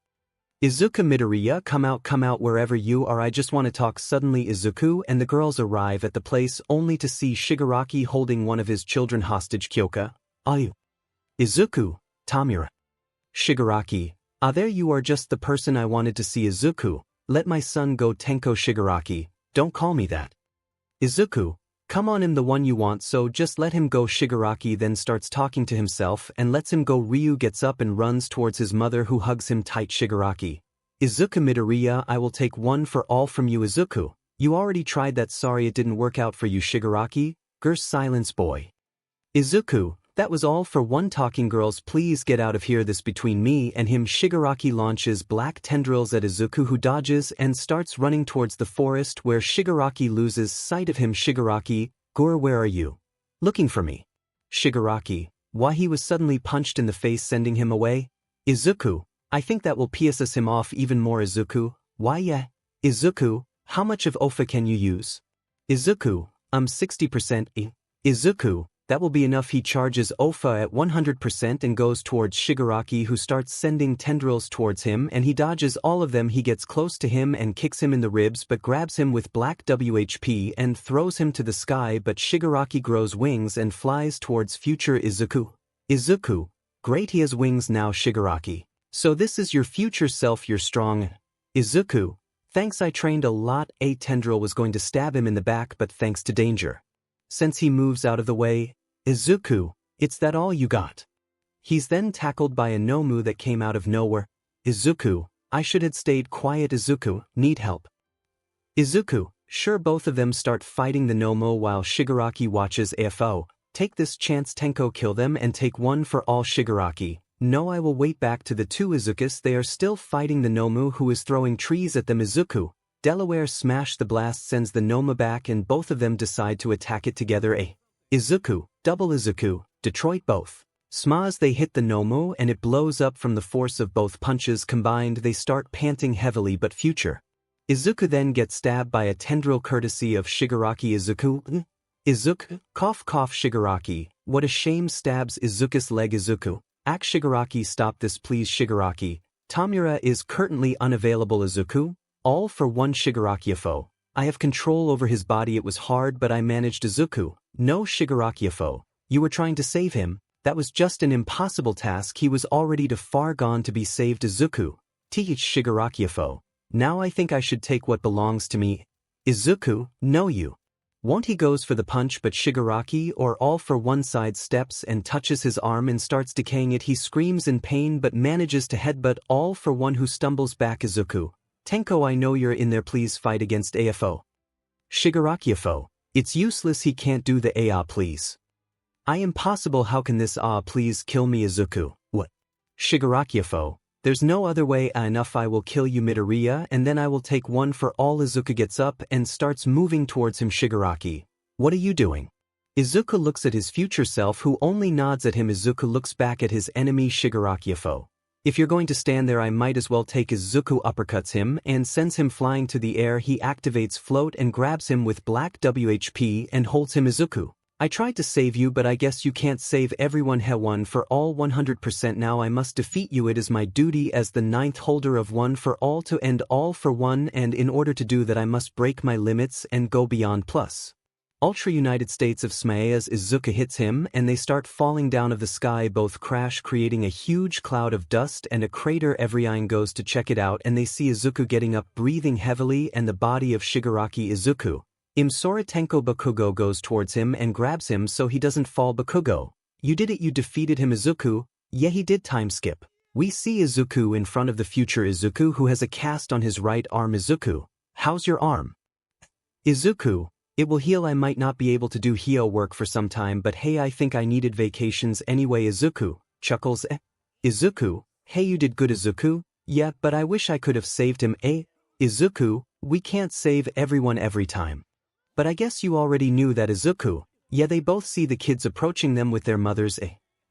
Izuku, Midoriya, come out wherever you are, I just want to talk. Suddenly Izuku and the girls arrive at the place only to see Shigaraki holding one of his children hostage. Kyoka, Ayu. Izuku, Tamura. Shigaraki, there you are, just the person I wanted to see. Izuku, let my son go. Tenko. Shigaraki, don't call me that. Izuku, come on, I'm the one you want, so just let him go. Shigaraki then starts talking to himself and lets him go. Ryu gets up and runs towards his mother, who hugs him tight. Shigaraki, Izuku, Midoriya, I will take one for all from you. Izuku, you already tried that, sorry it didn't work out for you. Shigaraki, silence boy. Izuku, that was all for one. Talking girls, please get out of here, this between me and him. Shigaraki launches black tendrils at Izuku, who dodges and starts running towards the forest where Shigaraki loses sight of him. Shigaraki, where are you? Looking for me? Shigaraki, why? He was suddenly punched in the face, sending him away. Izuku, I think that will piss him off even more. Izuku, why? Yeah. Izuku, how much of Ofa can you use? Izuku, 60%. Izuku, that will be enough. He charges Ofa at 100% and goes towards Shigaraki, who starts sending tendrils towards him, and he dodges all of them. He gets close to him and kicks him in the ribs, but grabs him with black WHP and throws him to the sky. But Shigaraki grows wings and flies towards future Izuku. Izuku, great, he has wings now. Shigaraki, so this is your future self, you're strong. Izuku, Thanks, I trained a lot. A tendril was going to stab him in the back, but thanks to danger. Since he moves out of the way, Izuku, it's that all you got? He's then tackled by a Nomu that came out of nowhere. Izuku, I should have stayed quiet. Izuku, need help. Izuku, sure. Both of them start fighting the Nomu while Shigaraki watches. AFO, take this chance. Tenko, kill them and take one for all. Shigaraki, no, I will wait. Back to the two Izukus. They are still fighting the Nomu who is throwing trees at them. Izuku, Delaware smash. The blast sends the Nomu back and both of them decide to attack it together. Izuku, double Izuku, Detroit both. Smash, they hit the Nomu and it blows up from the force of both punches combined. They start panting heavily but future. Izuku then gets stabbed by a tendril courtesy of Shigaraki. Izuku, cough cough. Shigaraki, what a shame, stabs Izuku's leg. Izuku, act. Shigaraki, stop this please. Shigaraki, Tamura is currently unavailable. Izuku, all for one. Shigaraki, AFO, I have control over his body. It was hard but I managed. Izuku, no. Shigaraki, AFO, you were trying to save him. That was just an impossible task. He was already too far gone to be saved. Izuku, th. Shigaraki, AFO, now I think I should take what belongs to me. Izuku, no you won't. He goes for the punch but Shigaraki or all for one side steps and touches his arm and starts decaying it. He screams in pain but manages to headbutt all for one who stumbles back. Izuku, Tenko, I know you're in there, please fight against AFO. Shigaraki, AFO, it's useless, he can't do the AA, please. I impossible, how can this please kill me. Izuku, what? Shigaraki, AFO, there's no other way. Enough, I will kill you. Midoriya, and then I will take one for all. Izuku gets up and starts moving towards him. Shigaraki, what are you doing? Izuku looks at his future self who only nods at him. Izuku looks back at his enemy. Shigaraki, AFO, if you're going to stand there I might as well take. Izuku uppercuts him and sends him flying to the air. He activates float and grabs him with black WHP and holds him. Izuku, I tried to save you but I guess you can't save everyone. One for all 100%. Now I must defeat you. It is my duty as the 9th holder of one for all to end all for one, and in order to do that I must break my limits and go beyond. Plus Ultra United States of 𝗧𝗵𝗲. As Izuku hits him and they start falling down of the sky, both crash creating a huge cloud of dust and a crater. ErvingGamer goes to check it out and they see Izuku getting up breathing heavily and the body of Shigaraki. Izuku, Imsora Tenko. Bakugo goes towards him and grabs him so he doesn't fall. Bakugo, you did it, you defeated him. Izuku, yeah he did. Time skip. We see Izuku in front of the future Izuku who has a cast on his right arm. Izuku, how's your arm? Izuku, it will heal. I might not be able to do Hio work for some time but hey I think I needed vacations anyway. Izuku, chuckles. Izuku, hey you did good. Izuku, yeah but I wish I could have saved him. Izuku, we can't save everyone every time. But I guess you already knew that. Izuku, yeah they both see the kids approaching them with their mothers.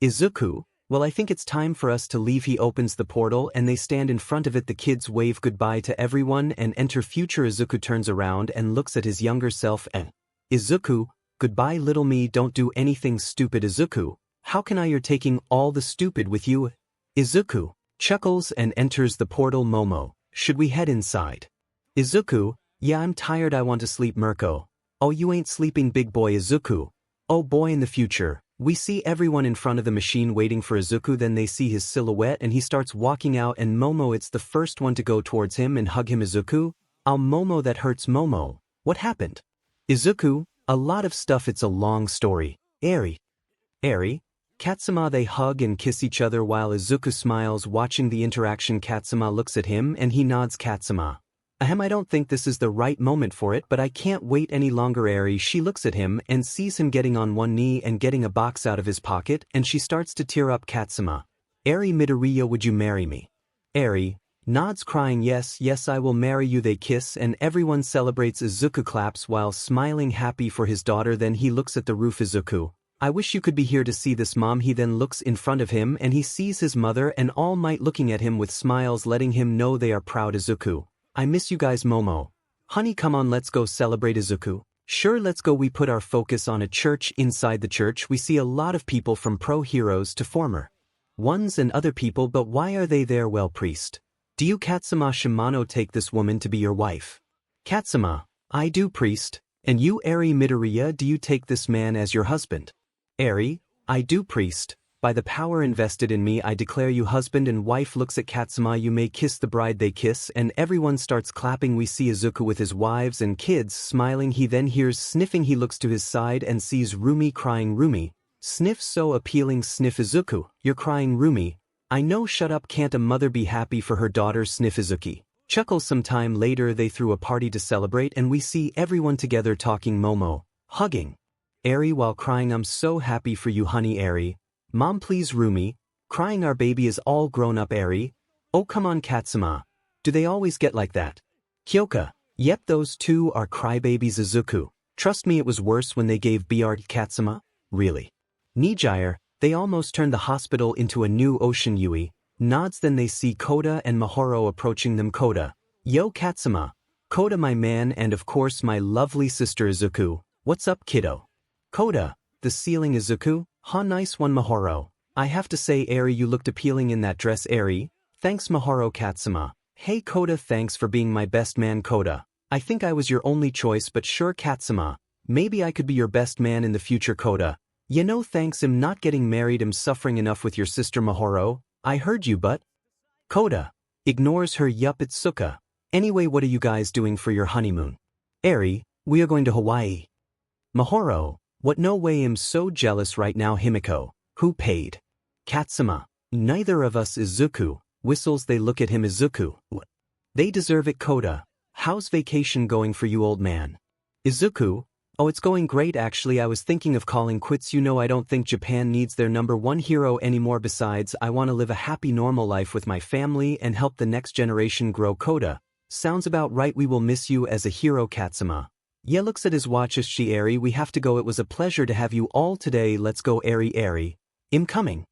Izuku, well I think it's time for us to leave. He opens the portal and they stand in front of it. The kids wave goodbye to everyone and enter future. Izuku turns around and looks at his younger self and Izuku, goodbye little me, don't do anything stupid. Izuku, how can I? You're taking all the stupid with you. Izuku chuckles and enters the portal. Momo, should we head inside? Izuku, yeah I'm tired, I want to sleep. Mirko, oh you ain't sleeping big boy. Izuku, oh boy. In the future we see everyone in front of the machine waiting for Izuku. Then they see his silhouette and he starts walking out and Momo it's the first one to go towards him and hug him. Izuku, oh Momo that hurts. Momo, what happened? Izuku, a lot of stuff, it's a long story. Eri, Katsuma. They hug and kiss each other while Izuku smiles watching the interaction. Katsuma looks at him and he nods. Katsuma, I don't think this is the right moment for it but I can't wait any longer. Eri, she looks at him and sees him getting on one knee and getting a box out of his pocket and she starts to tear up. Katsuma, Eri, Midoriya, would you marry me? Eri nods crying, yes I will marry you. They kiss and everyone celebrates. Izuku claps while smiling happy for his daughter. Then he looks at the roof. Izuku, I wish you could be here to see this, Mom. He then looks in front of him and he sees his mother and All Might looking at him with smiles letting him know they are proud. Izuku, I miss you guys. Momo, honey come on let's go celebrate. Izuku, sure let's go. We put our focus on a church. Inside the church we see a lot of people from pro heroes to former ones and other people, but why are they there? Well, priest, do you Katsuma Shimano take this woman to be your wife? Katsuma, I do, priest. And you Eri Midoriya, do you take this man as your husband? Eri, I do, priest. by the power invested in me I declare you husband and wife. Looks at 𝗓𝗵𝗲, you may kiss the bride. They kiss and everyone starts clapping. We see Izuku with his wives and kids smiling. He then hears sniffing. He looks to his side and sees Rumi crying. Rumi, sniff so appealing. Sniff Izuku, you're crying. Rumi, I know, shut up, can't a mother be happy for her daughter? Sniff Izuku. Chuckles. Some time later they threw a party to celebrate and we see everyone together talking. Momo, hugging Eri while crying. I'm so happy for you honey. Eri, Mom please. Rumi, crying our baby is all grown up. Eri, oh come on 𝗓𝗵𝗲, do they always get like that? 𝐒𝐻𝐁𝐿, yep those two are crybabies. Izuku, trust me it was worse when they gave birth to 𝗓𝗵𝗲, really. 𝗕𝗓𝗓, they almost turned the hospital into a new ocean. Yui nods. Then they see 𝗂𝐸𝗲 and Mihoro approaching them. 𝗂𝐸𝗲, yo 𝗓𝗵𝗲, 𝗂𝐸𝗲 my man and of course my lovely sister Izuku, what's up kiddo? 𝗂𝐸𝗲, the ceiling. Izuku, ha nice one. Mihoro, I have to say Eri you looked appealing in that dress. Eri, thanks. Mihoro, 𝗓𝗵𝗲, hey 𝗂𝐸𝗲 thanks for being my best man. 𝗂𝐸𝗲, I think I was your only choice but sure 𝗓𝗵𝗲, maybe I could be your best man in the future. 𝗂𝐸𝗲, you know thanks I'm not getting married. I'm suffering enough with your sister. Mihoro, I heard you but. 𝗂𝐸𝗲, ignores her. Yup it's Suka. Anyway what are you guys doing for your honeymoon? Eri, we are going to Hawaii. Mihoro, what? No way, I'm so jealous right now. Himiko, who paid? 𝗓𝗵𝗲, neither of us. Izuku, whistles. They look at him. Izuku, they deserve it. 𝗂𝐸𝗲, how's vacation going for you old man? Izuku, oh it's going great actually, I was thinking of calling quits. You know I don't think Japan needs their #1 hero anymore. Besides I want to live a happy normal life with my family and help the next generation grow. 𝗂𝐸𝗲, sounds about right, we will miss you as a hero. 𝗓𝗵𝗲, yeah looks at his watch. Eri, we have to go, it was a pleasure to have you all today. Let's go. Eri, I'm coming.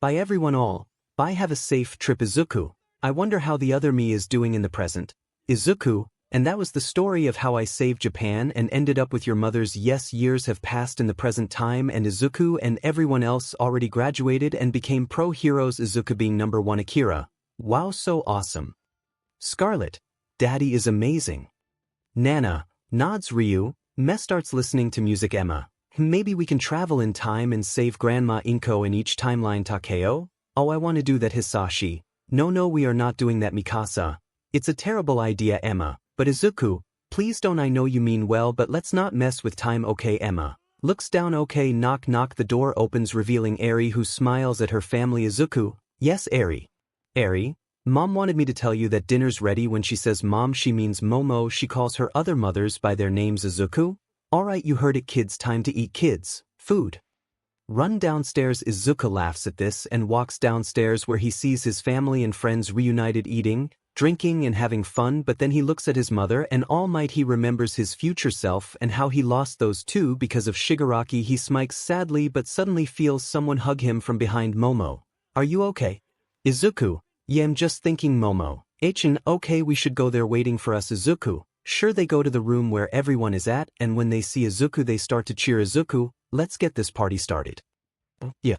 Bye everyone all, bye, have a safe trip. Izuku, I wonder how the other me is doing in the present. Izuku, and that was the story of how I saved Japan and ended up with your mothers. Yes, years have passed in the present time and Izuku and everyone else already graduated and became pro heroes. Izuku being #1. Akira, wow so awesome. Scarlet, daddy is amazing. Nana, nods. Ryu, Meh starts listening to music. Emma, maybe we can travel in time and save Grandma Inko in each timeline. Takeo, oh I want to do that. Hisashi, no we are not doing that. Mikasa, it's a terrible idea. Emma, but Izuku, please don't, I know you mean well but let's not mess with time. Okay. Emma, looks down. Okay, knock knock, the door opens revealing Eri who smiles at her family. Izuku, yes Eri. Eri, Mom wanted me to tell you that dinner's ready. When she says mom she means Momo, she calls her other mothers by their names. Izuku, alright you heard it kids, time to eat kids, food. Run downstairs. Izuku laughs at this and walks downstairs where he sees his family and friends reunited eating, drinking and having fun, but then he looks at his mother and all might he remembers his future self and how he lost those two because of Shigaraki. He smirks sadly but suddenly feels someone hug him from behind. Momo, are you okay? Izuku, yeah I'm just thinking. Momo, okay we should go, they're waiting for us. Izuku, sure. They go to the room where everyone is at and when they see Izuku they start to cheer. Izuku, let's get this party started. Yeah.